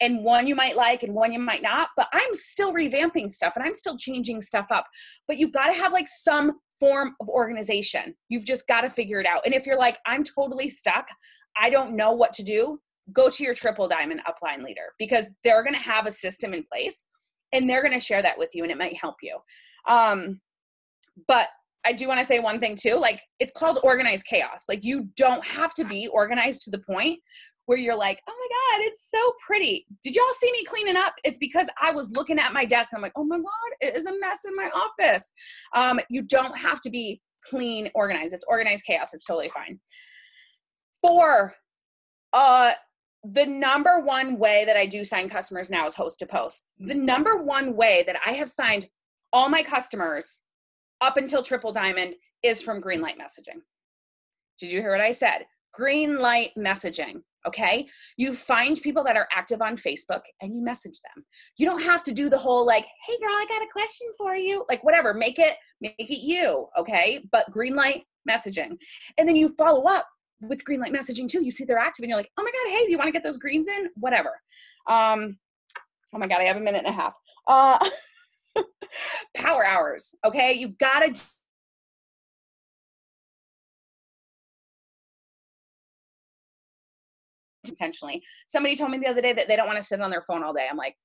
And one you might like and one you might not, but I'm still revamping stuff and I'm still changing stuff up. But you've got to have like some form of organization. You've just got to figure it out. And if you're like, I'm totally stuck, I don't know what to do, go to your triple diamond upline leader because they're going to have a system in place and they're going to share that with you and it might help you. But I do want to say one thing too, like it's called organized chaos. Like you don't have to be organized to the point where you're like, oh my God, it's so pretty. Did y'all see me cleaning up? It's because I was looking at my desk and I'm like, oh my God, it is a mess in my office. You don't have to be clean, organized. It's organized chaos. It's totally fine. 4, the number one way that I do sign customers now is host to post. The number one way that I have signed all my customers up until Triple Diamond is from Greenlight Messaging. Did you hear what I said? Greenlight Messaging, okay? You find people that are active on Facebook and you message them. You don't have to do the whole like, hey girl, I got a question for you. Like whatever, make it you, okay? But Greenlight Messaging. And then you follow up with Greenlight Messaging too. You see they're active and you're like, oh my God, hey, do you want to get those greens in? Whatever. Oh my God, I have 1.5 minutes. Power hours, okay? You gotta intentionally. Somebody told me the other day that they don't want to sit on their phone all day. I'm like,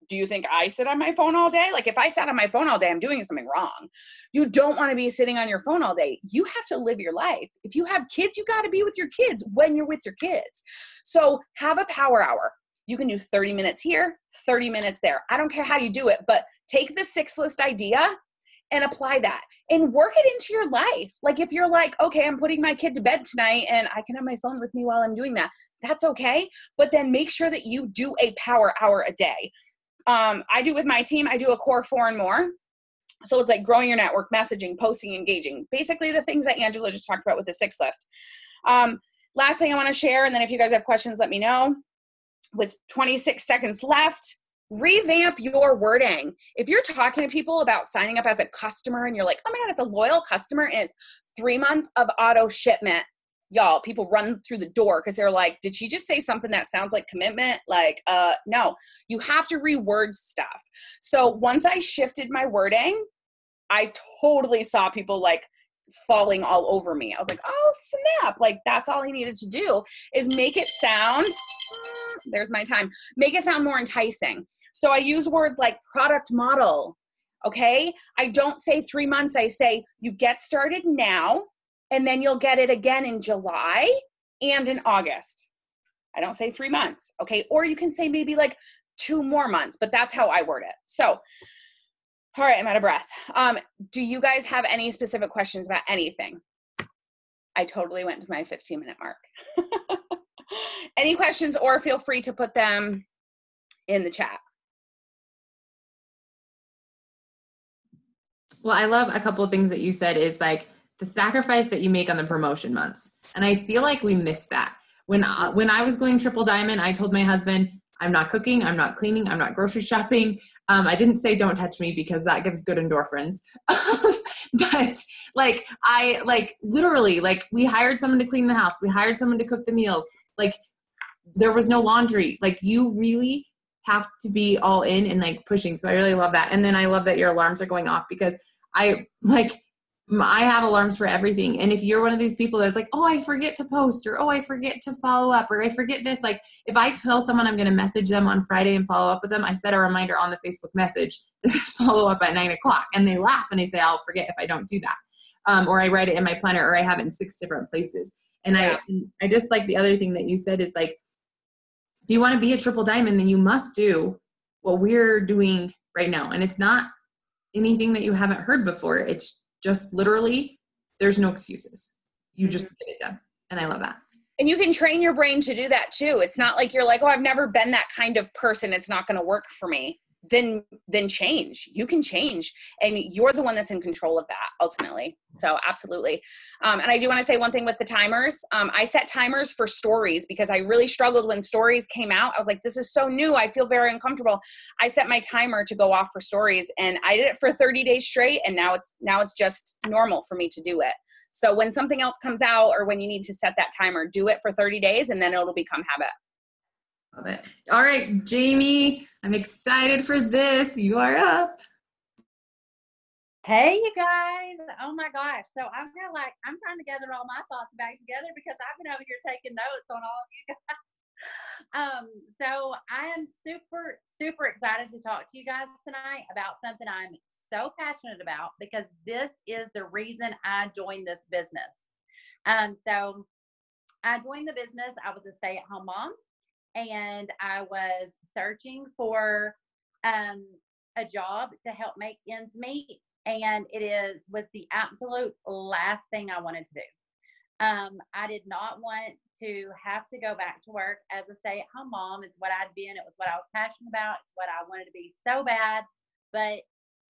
do you think I sit on my phone all day? Like if I sat on my phone all day, I'm doing something wrong. You don't want to be sitting on your phone all day. You have to live your life. If you have kids, you got to be with your kids when you're with your kids. So have a power hour. You can do 30 minutes here, 30 minutes there. I don't care how you do it, but take the 6 list idea and apply that and work it into your life. Like if you're like, okay, I'm putting my kid to bed tonight and I can have my phone with me while I'm doing that. That's okay. But then make sure that you do a power hour a day. I do with my team, I do a core 4 and more. So it's like growing your network, messaging, posting, engaging, basically the things that Angela just talked about with the 6 list. Last thing I want to share, and then if you guys have questions, let me know. With 26 seconds left, revamp your wording. If you're talking to people about signing up as a customer and you're like, oh my God, it's a loyal customer and it's 3 months of auto shipment, y'all, people run through the door because they're like, did she just say something that sounds like commitment? Like, no, you have to reword stuff. So once I shifted my wording, I totally saw people like falling all over me. I was like, oh snap. Like that's all I needed to do is make it sound, there's my time, make it sound more enticing. So I use words like product model. Okay. I don't say 3 months. I say you get started now and then you'll get it again in July and in August. I don't say 3 months. Okay. Or you can say maybe like 2 more months, but that's how I word it. So, all right, I'm out of breath. Do you guys have any specific questions about anything? I totally went to my 15-minute mark. Any questions, or feel free to put them in the chat. Well, I love a couple of things that you said is like the sacrifice that you make on the promotion months. And I feel like we missed that. When I was going triple diamond, I told my husband, I'm not cooking, I'm not cleaning, I'm not grocery shopping. I didn't say don't touch me because that gives good endorphins. But like, I like literally like we hired someone to clean the house. We hired someone to cook the meals. Like there was no laundry. Like you really have to be all in and like pushing. So I really love that. And then I love that your alarms are going off because I have alarms for everything. And if you're one of these people that's like, oh, I forget to post, or, oh, I forget to follow up, or I forget this. Like if I tell someone I'm going to message them on Friday and follow up with them, I set a reminder on the Facebook message, follow up at 9 o'clock. And they laugh and they say, I'll forget if I don't do that. Or I write it in my planner, or I have it in 6 different places. And yeah. I just like the other thing that you said is like, if you want to be a triple diamond, then you must do what we're doing right now. And it's not anything that you haven't heard before. It's just literally, there's no excuses. You just get it done. And I love that. And you can train your brain to do that too. It's not like you're like, oh, I've never been that kind of person, it's not going to work for me. Then change. You can change. And you're the one that's in control of that ultimately. So absolutely. And I do want to say one thing with the timers. I set timers for stories because I really struggled when stories came out. I was like, this is so new. I feel very uncomfortable. I set my timer to go off for stories, and I did it for 30 days straight. And now it's just normal for me to do it. So when something else comes out, or when you need to set that timer, do it for 30 days and then it'll become habit. Love it. All right, Jamie, I'm excited for this. You are up. Hey, you guys. Oh my gosh. So I'm trying to gather all my thoughts back together because I've been over here taking notes on all of you guys. So I am super, super excited to talk to you guys tonight about something I'm so passionate about, because this is the reason I joined this business. So I joined the business. I was a stay-at-home mom, and I was searching for a job to help make ends meet, and was the absolute last thing I wanted to do. I did not want to have to go back to work as a stay-at-home mom. It's what I'd been. It was what I was passionate about. It's what I wanted to be so bad. But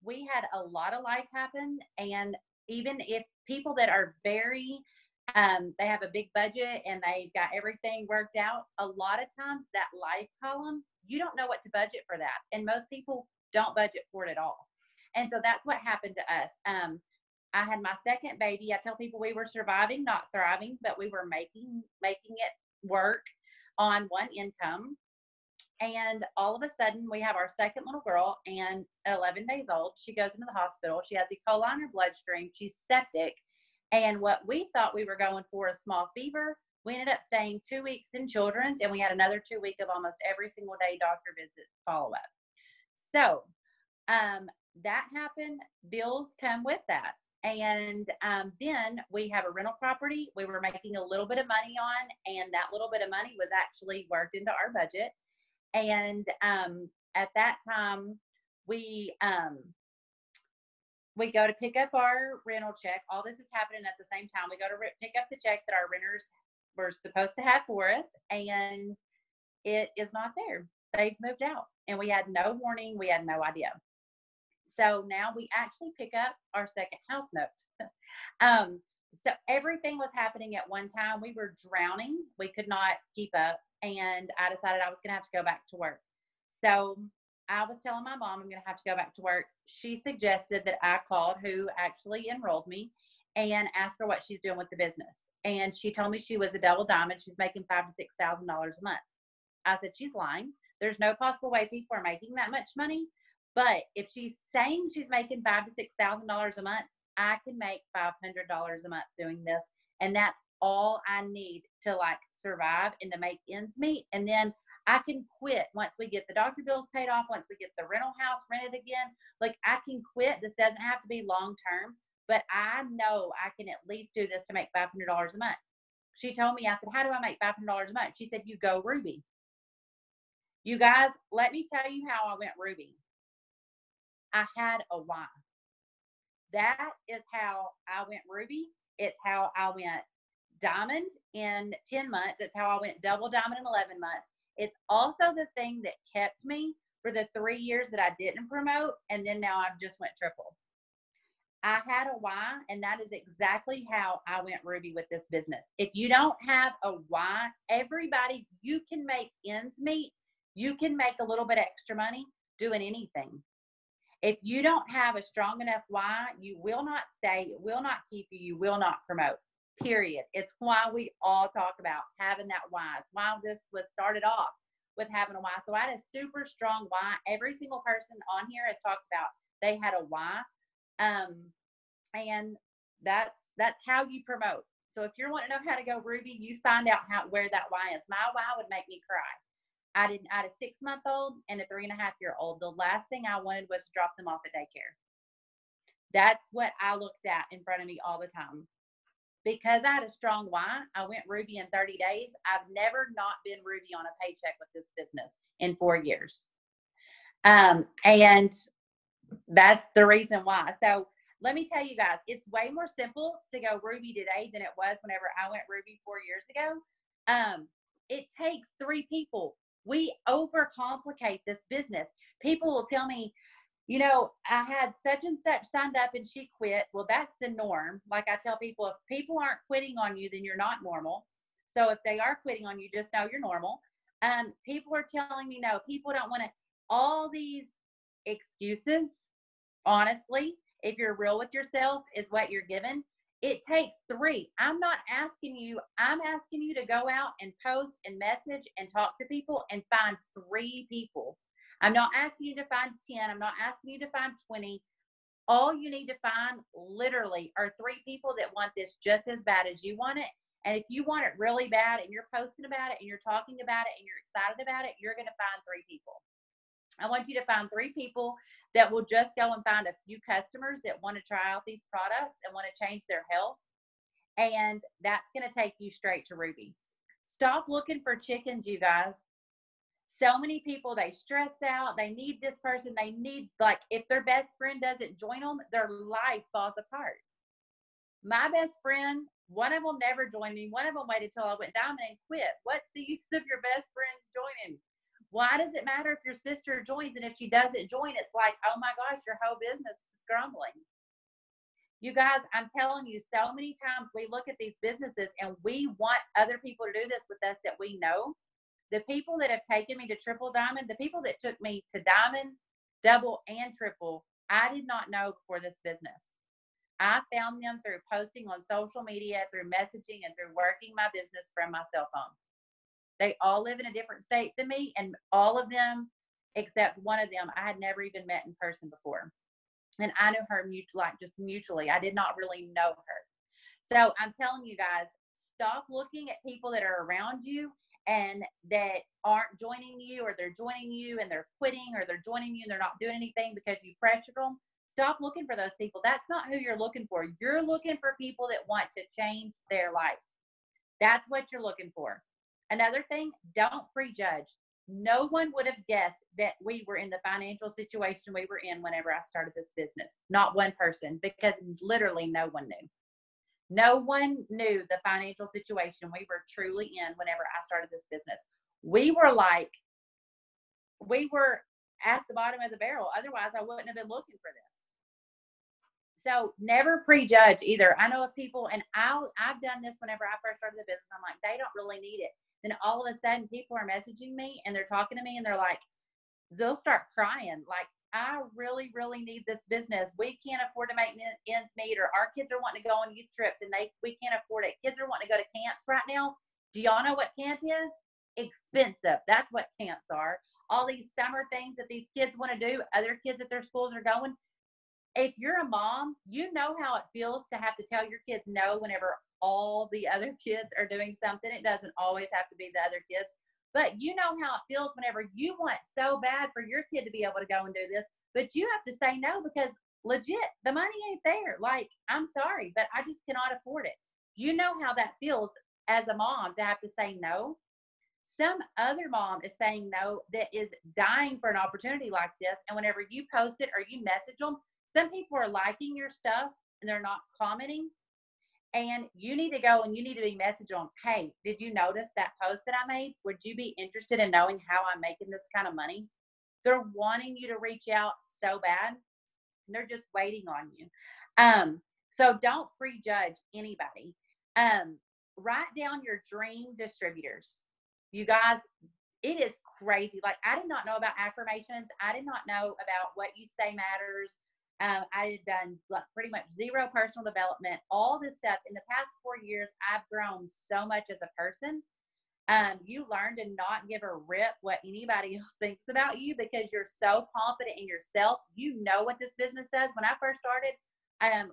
we had a lot of life happen, and even if people that are very they have a big budget and they've got everything worked out, a lot of times that life column, you don't know what to budget for that. And most people don't budget for it at all. And so that's what happened to us. I had my second baby. I tell people we were surviving, not thriving, but we were making it work on one income. And all of a sudden we have our second little girl, and at 11 days old, she goes into the hospital. She has E. coli in her bloodstream. She's septic. And what we thought we were going for, a small fever, we ended up staying 2 weeks in Children's, and we had another 2 weeks of almost every single day doctor visit follow-up. So that happened. Bills come with that. And then we have a rental property we were making a little bit of money on, and that little bit of money was actually worked into our budget. And at that time, we go to pick up our rental check. All this is happening at the same time. We go to pick up the check that our renters were supposed to have for us, and it is not there. They've moved out, and we had no warning. We had no idea. So now we actually pick up our second house note. So everything was happening at one time. We were drowning. We could not keep up, and I decided I was going to have to go back to work. So I was telling my mom I'm going to have to go back to work. She suggested that I called who actually enrolled me and asked her what she's doing with the business. And she told me she was a double diamond. She's making $5,000 to $6,000 a month. I said, she's lying. There's no possible way people are making that much money. But if she's saying she's making $5,000 to $6,000 a month, I can make $500 a month doing this. And that's all I need to like survive and to make ends meet. And then I can quit once we get the doctor bills paid off, once we get the rental house rented again. Like I can quit. This doesn't have to be long term, but I know I can at least do this to make $500 a month. She told me, I said, how do I make $500 a month? She said, you go Ruby. You guys, let me tell you how I went Ruby. I had a why. That is how I went Ruby. It's how I went Diamond in 10 months. It's how I went Double Diamond in 11 months. It's also the thing that kept me for the 3 years that I didn't promote. And then now I've just went triple. I had a why, and that is exactly how I went Ruby with this business. If you don't have a why, everybody, you can make ends meet. You can make a little bit extra money doing anything. If you don't have a strong enough why, you will not stay, it will not keep you, you will not promote, period. It's why we all talk about having that why. It's why this was started off with having a why. So I had a super strong why. Every single person on here has talked about they had a why. And that's how you promote. So if you're wanting to know how to go Ruby, you find out where that why is. My why would make me cry. I had a 6-month-old and a 3.5-year-old. The last thing I wanted was to drop them off at daycare. That's what I looked at in front of me all the time. Because I had a strong why, I went Ruby in 30 days. I've never not been Ruby on a paycheck with this business in 4 years. And that's the reason why. So let me tell you guys, it's way more simple to go Ruby today than it was whenever I went Ruby 4 years ago. It takes 3 people. We overcomplicate this business. People will tell me, you know, I had such and such signed up and she quit. Well, that's the norm. Like I tell people, if people aren't quitting on you, then you're not normal. So if they are quitting on you, just know you're normal. People are telling me, no, people don't want to, all these excuses, honestly, if you're real with yourself, is what you're given. It takes 3. I'm not asking you. I'm asking you to go out and post and message and talk to people and find 3 people. I'm not asking you to find 10. I'm not asking you to find 20. All you need to find literally are 3 people that want this just as bad as you want it. And if you want it really bad and you're posting about it and you're talking about it and you're excited about it, you're going to find 3 people. I want you to find 3 people that will just go and find a few customers that want to try out these products and want to change their health. And that's going to take you straight to Ruby. Stop looking for chickens, you guys. So many people, they stress out. They need this person. They need, like, if their best friend doesn't join them, their life falls apart. My best friend, one of them never joined me. One of them waited till I went diamond and quit. What's the use of your best friends joining? Why does it matter if your sister joins? And if she doesn't join, it's like, oh my gosh, your whole business is crumbling. You guys, I'm telling you, so many times we look at these businesses and we want other people to do this with us that we know. The people that have taken me to triple diamond, the people that took me to diamond, double, and triple, I did not know before this business. I found them through posting on social media, through messaging, and through working my business from my cell phone. They all live in a different state than me, and all of them, except one of them, I had never even met in person before. And I knew her mutually. I did not really know her. So I'm telling you guys, stop looking at people that are around you and that aren't joining you, or they're joining you and they're quitting, or they're joining you and they're not doing anything because you pressured them. Stop looking for those people. That's not who you're looking for. You're looking for people that want to change their life. That's what you're looking for. Another thing, don't prejudge. No one would have guessed that we were in the financial situation we were in whenever I started this business. Not one person, because literally no one knew. No one knew the financial situation we were truly in whenever I started this business. We were at the bottom of the barrel. Otherwise, I wouldn't have been looking for this. So never prejudge either. I know of people, and I've done this whenever I first started the business. I'm like, they don't really need it. Then all of a sudden people are messaging me and they're talking to me and they're like, they'll start crying. Like, I really, really need this business. We can't afford to make ends meet, or our kids are wanting to go on youth trips and we can't afford it. Kids are wanting to go to camps right now. Do y'all know what camp is? Expensive. That's what camps are. All these summer things that these kids want to do, other kids at their schools are going. If you're a mom, you know how it feels to have to tell your kids no whenever all the other kids are doing something. It doesn't always have to be the other kids, but you know how it feels whenever you want so bad for your kid to be able to go and do this, but you have to say no because legit, the money ain't there. Like, I'm sorry, but I just cannot afford it. You know how that feels as a mom to have to say no. Some other mom is saying no that is dying for an opportunity like this. And whenever you post it or you message them, some people are liking your stuff and they're not commenting. And you need to go and you need to be messaging them, hey, did you notice that post that I made? Would you be interested in knowing how I'm making this kind of money? They're wanting you to reach out so bad. They're just waiting on you. So don't prejudge anybody. Write down your dream distributors. You guys, it is crazy. Like, I did not know about affirmations. I did not know about what you say matters. I had done like pretty much zero personal development, all this stuff. In the past 4 years, I've grown so much as a person. You learn to not give a rip what anybody else thinks about you because you're so confident in yourself. You know what this business does. When I first started,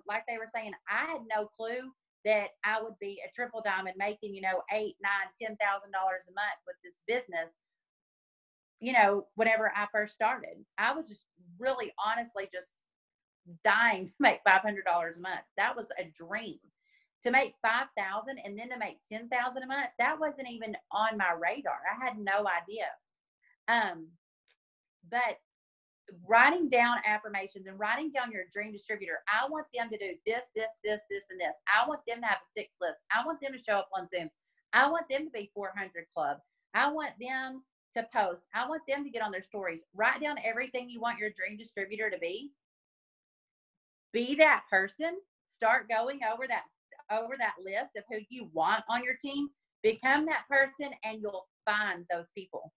like they were saying, I had no clue that I would be a triple diamond making, $8, $9, $10,000 a month with this business. Whenever I first started, I was just really honestly just dying to make $500 a month. That was a dream. To make $5,000 and then to make $10,000 a month, that wasn't even on my radar. I had no idea. But writing down affirmations and writing down your dream distributor, I want them to do this, this, this, this, and this. I want them to have a 6 list. I want them to show up on Zooms. I want them to be 400 club. I want them to post. I want them to get on their stories. Write down everything you want your dream distributor to be. Be that person. Start going over that list of who you want on your team. Become that person and you'll find those people.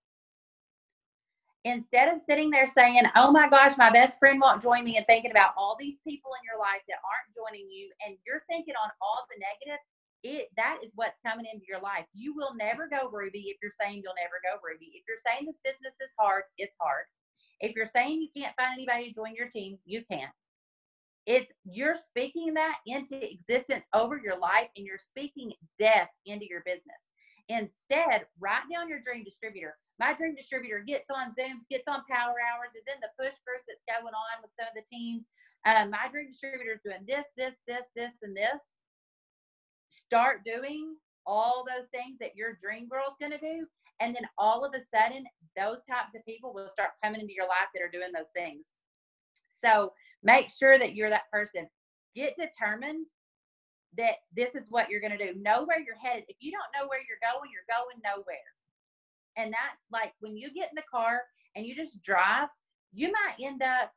Instead of sitting there saying, oh my gosh, my best friend won't join me, and thinking about all these people in your life that aren't joining you, and you're thinking on all the negative, that is what's coming into your life. You will never go Ruby if you're saying you'll never go Ruby. If you're saying this business is hard, it's hard. If you're saying you can't find anybody to join your team, you can't. You're speaking that into existence over your life, and you're speaking death into your business. Instead, write down your dream distributor. My dream distributor gets on Zooms, gets on power hours, is in the push group that's going on with some of the teams. My dream distributor is doing this, this, this, this, and this. Start doing all those things that your dream girl's going to do. And then all of a sudden, those types of people will start coming into your life that are doing those things. So make sure that you're that person. Get determined that this is what you're going to do. Know where you're headed. If you don't know where you're going nowhere. And that, like, when you get in the car and you just drive, you might end up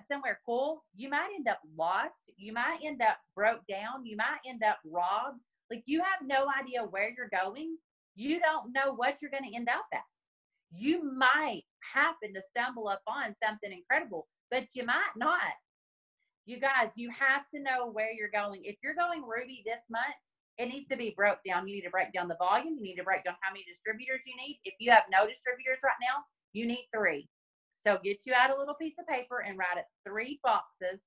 somewhere cool. You might end up lost. You might end up broke down. You might end up robbed. Like, you have no idea where you're going. You don't know what you're going to end up at. You might happen to stumble upon something incredible, but you might not. You guys, you have to know where you're going. If you're going Ruby this month, it needs to be broke down. You need to break down the volume. You need to break down how many distributors you need. If you have no distributors right now, you need 3. So get you out a little piece of paper and write it 3 boxes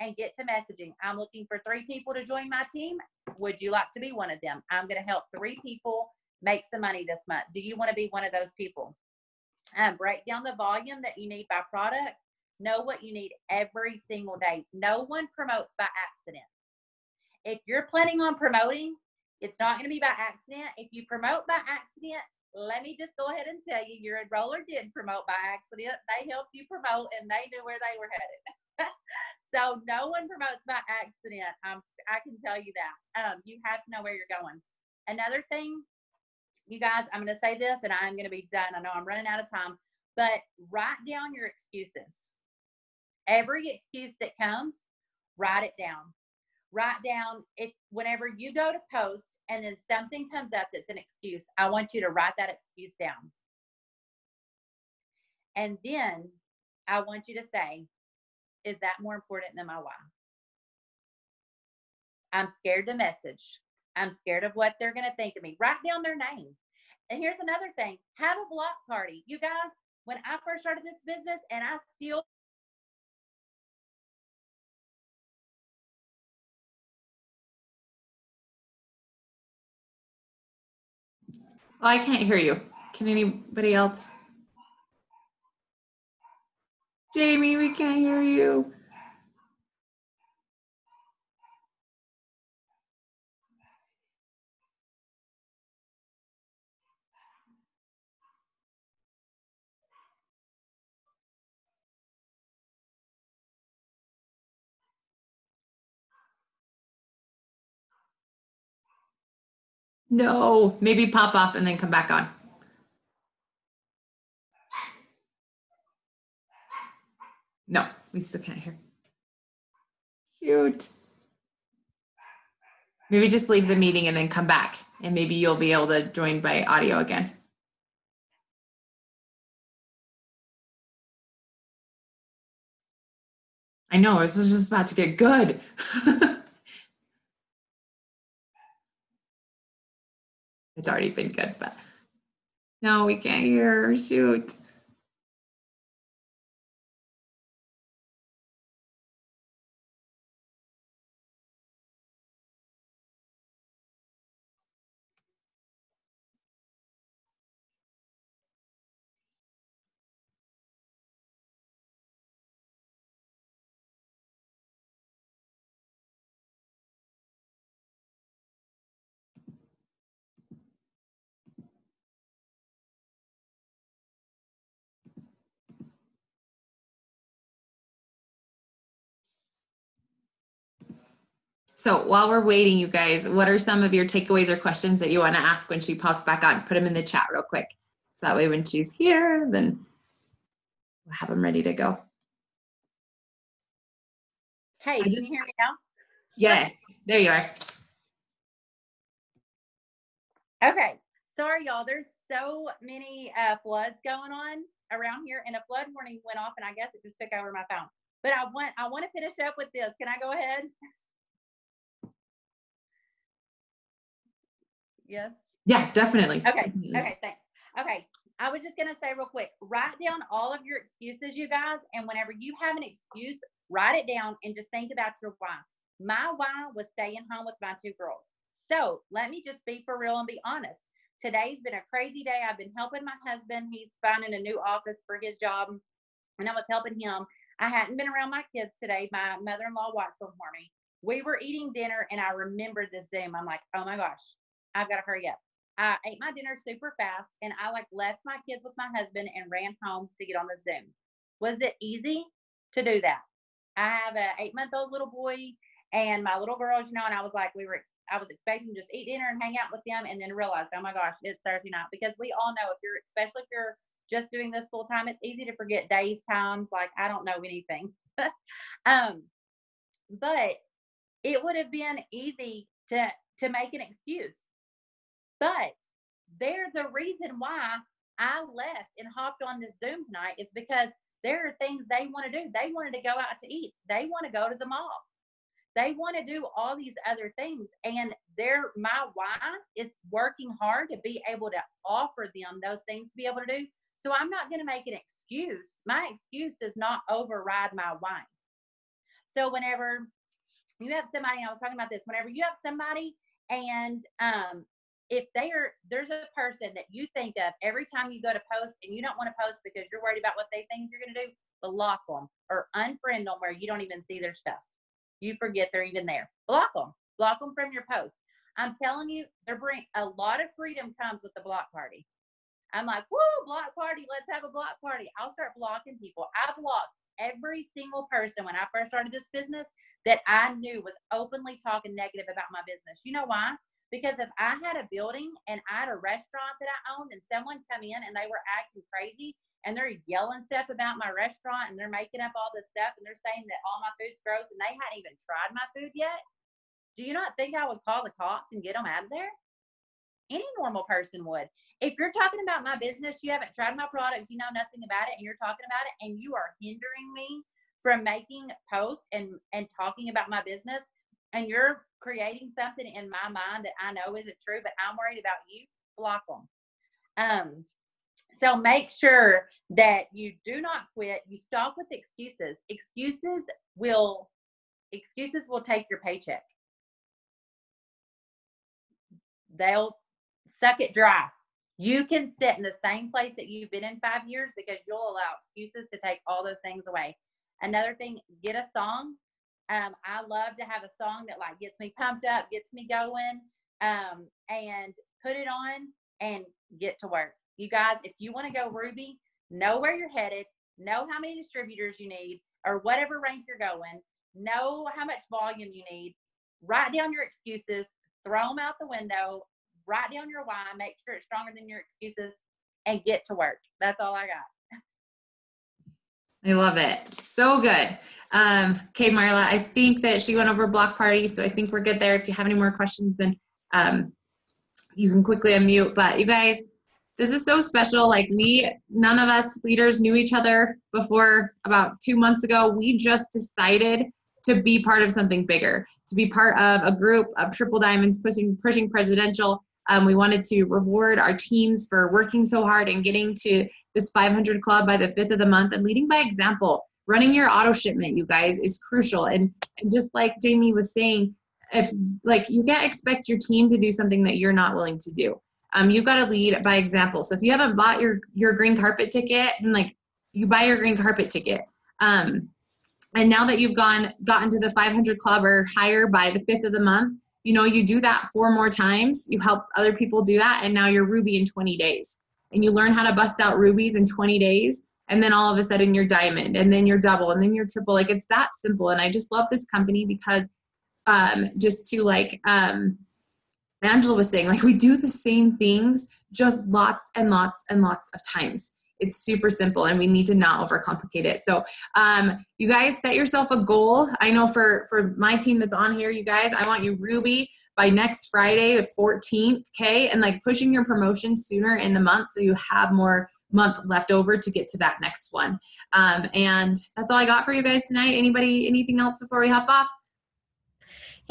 and get to messaging. I'm looking for 3 people to join my team. Would you like to be one of them? I'm going to help 3 people make some money this month. Do you want to be one of those people? Break down the volume that you need by product. Know what you need every single day. No one promotes by accident. If you're planning on promoting, it's not going to be by accident. If you promote by accident, let me just go ahead and tell you, your enroller did promote by accident. They helped you promote and they knew where they were headed. So no one promotes by accident. I can tell you that. You have to know where you're going. Another thing, you guys, I'm going to say this and I'm going to be done. I know I'm running out of time, but write down your excuses. Every excuse that comes, write it down. Write down, whenever you go to post and then something comes up that's an excuse, I want you to write that excuse down. And then I want you to say, is that more important than my why? I'm scared to message. I'm scared of what they're going to think of me. Write down their name. And here's another thing. Have a block party. You guys, when I first started this business, and I still Oh, I can't hear you. Can anybody else? Jamie, we can't hear you. No, maybe pop off and then come back on. No, we still can't hear. Shoot. Maybe just leave the meeting and then come back, and maybe you'll be able to join by audio again. I know, this is just about to get good. It's already been good, but no, we can't hear. Shoot. So while we're waiting, you guys, what are some of your takeaways or questions that you want to ask when she pops back on? Put them in the chat real quick. So that way when she's here, then we'll have them ready to go. Hey, can you hear me now? Yes, there you are. Okay. Sorry, y'all. There's so many floods going on around here, and a flood warning went off, and I guess it just took over my phone. But I want to finish up with this. Can I go ahead? Yes. Yeah, definitely. Okay. Definitely. Okay. Thanks. Okay. I was just going to say real quick, write down all of your excuses, you guys. And whenever you have an excuse, write it down and just think about your why. My why was staying home with my 2 girls. So let me just be for real and be honest. Today's been a crazy day. I've been helping my husband. He's finding a new office for his job, and I was helping him. I hadn't been around my kids today. My mother-in-law watched them for me. We were eating dinner, and I remembered this Zoom. I'm like, oh my gosh, I've got to hurry up. I ate my dinner super fast, and I left my kids with my husband and ran home to get on the Zoom. Was it easy to do that? I have an 8-month-old little boy and my little girls, and I was like, I was expecting to just eat dinner and hang out with them, and then realized, oh my gosh, it's Thursday night. Because we all know, especially if you're just doing this full time, it's easy to forget days, times. Like, I don't know anything. But it would have been easy to make an excuse. But they're the reason why I left and hopped on this Zoom tonight, is because there are things they want to do. They wanted to go out to eat. They want to go to the mall. They want to do all these other things. And my why is working hard to be able to offer them those things to be able to do. So I'm not going to make an excuse. My excuse does not override my why. So whenever you have somebody, I was talking about this, whenever you have somebody and if there's a person that you think of every time you go to post and you don't want to post because you're worried about what they think you're going to do, block them or unfriend them where you don't even see their stuff. You forget they're even there. Block them from your post. I'm telling you, a lot of freedom comes with the block party. I'm like, woo, block party. Let's have a block party. I'll start blocking people. I blocked every single person when I first started this business that I knew was openly talking negative about my business. You know why? Because if I had a building and I had a restaurant that I owned and someone come in and they were acting crazy and they're yelling stuff about my restaurant and they're making up all this stuff and they're saying that all my food's gross and they hadn't even tried my food yet, do you not think I would call the cops and get them out of there? Any normal person would. If you're talking about my business, you haven't tried my product, you know nothing about it, and you're talking about it, and you are hindering me from making posts and talking about my business, and you're creating something in my mind that I know isn't true, but I'm worried about you, block them. So make sure that you do not quit. You stop with excuses. Excuses will take your paycheck. They'll suck it dry. You can sit in the same place that you've been in 5 years because you'll allow excuses to take all those things away. Another thing, get a song. I love to have a song that like gets me pumped up, gets me going, and put it on and get to work. You guys, if you want to go Ruby, know where you're headed, know how many distributors you need or whatever rank you're going, know how much volume you need, write down your excuses, throw them out the window, write down your why, make sure it's stronger than your excuses, and get to work. That's all I got. I love it. So good. Okay, Marla, I think that she went over block party, so I think we're good there. If you have any more questions, then you can quickly unmute. But you guys, this is so special. Like none of us leaders knew each other before about 2 months ago. We just decided to be part of something bigger, to be part of a group of Triple Diamonds pushing presidential. We wanted to reward our teams for working so hard and getting to this 500 club by the 5th of the month and leading by example. Running your auto shipment, you guys, is crucial. And just like Jamie was saying, if like you can't expect your team to do something that you're not willing to do. You've got to lead by example. So if you haven't bought your green carpet ticket, then like you buy your green carpet ticket. And now that you've gotten to the 500 club or higher by the 5th of the month, you know, you do that 4 more times. You help other people do that. And now you're Ruby in 20 days. And you learn how to bust out rubies in 20 days. And then all of a sudden you're diamond, and then you're double, and then you're triple. Like, it's that simple. And I just love this company because just to like Angela was saying, like, we do the same things, just lots and lots and lots of times. It's super simple, and we need to not overcomplicate it. So you guys set yourself a goal. I know for my team that's on here, you guys, I want you Ruby by next Friday, the 14th, okay? And like pushing your promotion sooner in the month so you have more month left over to get to that next one. And that's all I got for you guys tonight. Anything else before we hop off?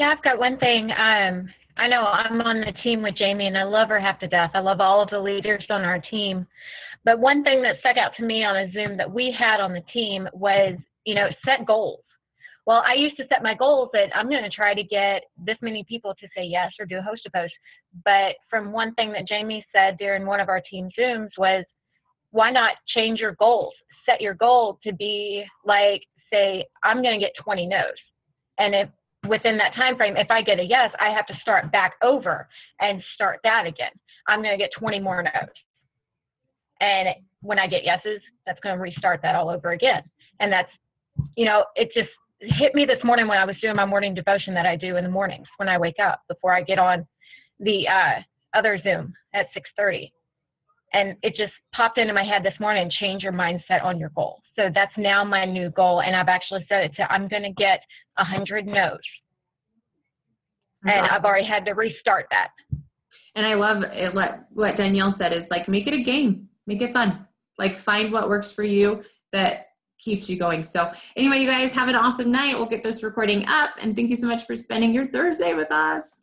Yeah, I've got one thing. I know I'm on the team with Jamie, and I love her half to death. I love all of the leaders on our team. But one thing that stuck out to me on a Zoom that we had on the team was, you know, set goals. Well, I used to set my goals that I'm going to try to get this many people to say yes or do a host a post. But from one thing that Jamie said during one of our team Zooms was, why not change your goals? Set your goal to be like, say, I'm going to get 20 no's. And if within that time frame, if I get a yes, I have to start back over and start that again. I'm going to get 20 more no's. And when I get yeses, that's going to restart that all over again. And that's, you know, it just hit me this morning when I was doing my morning devotion that I do in the mornings when I wake up before I get on the other Zoom at 6:30. And it just popped into my head this morning, change your mindset on your goal. So that's now my new goal. And I've actually said it to, I'm going to get 100 no's. And I've already had to restart that. And I love it, what Danielle said is like, make it a game, make it fun. Like, find what works for you that keeps you going. So anyway, you guys have an awesome night. We'll get this recording up, and thank you so much for spending your Thursday with us.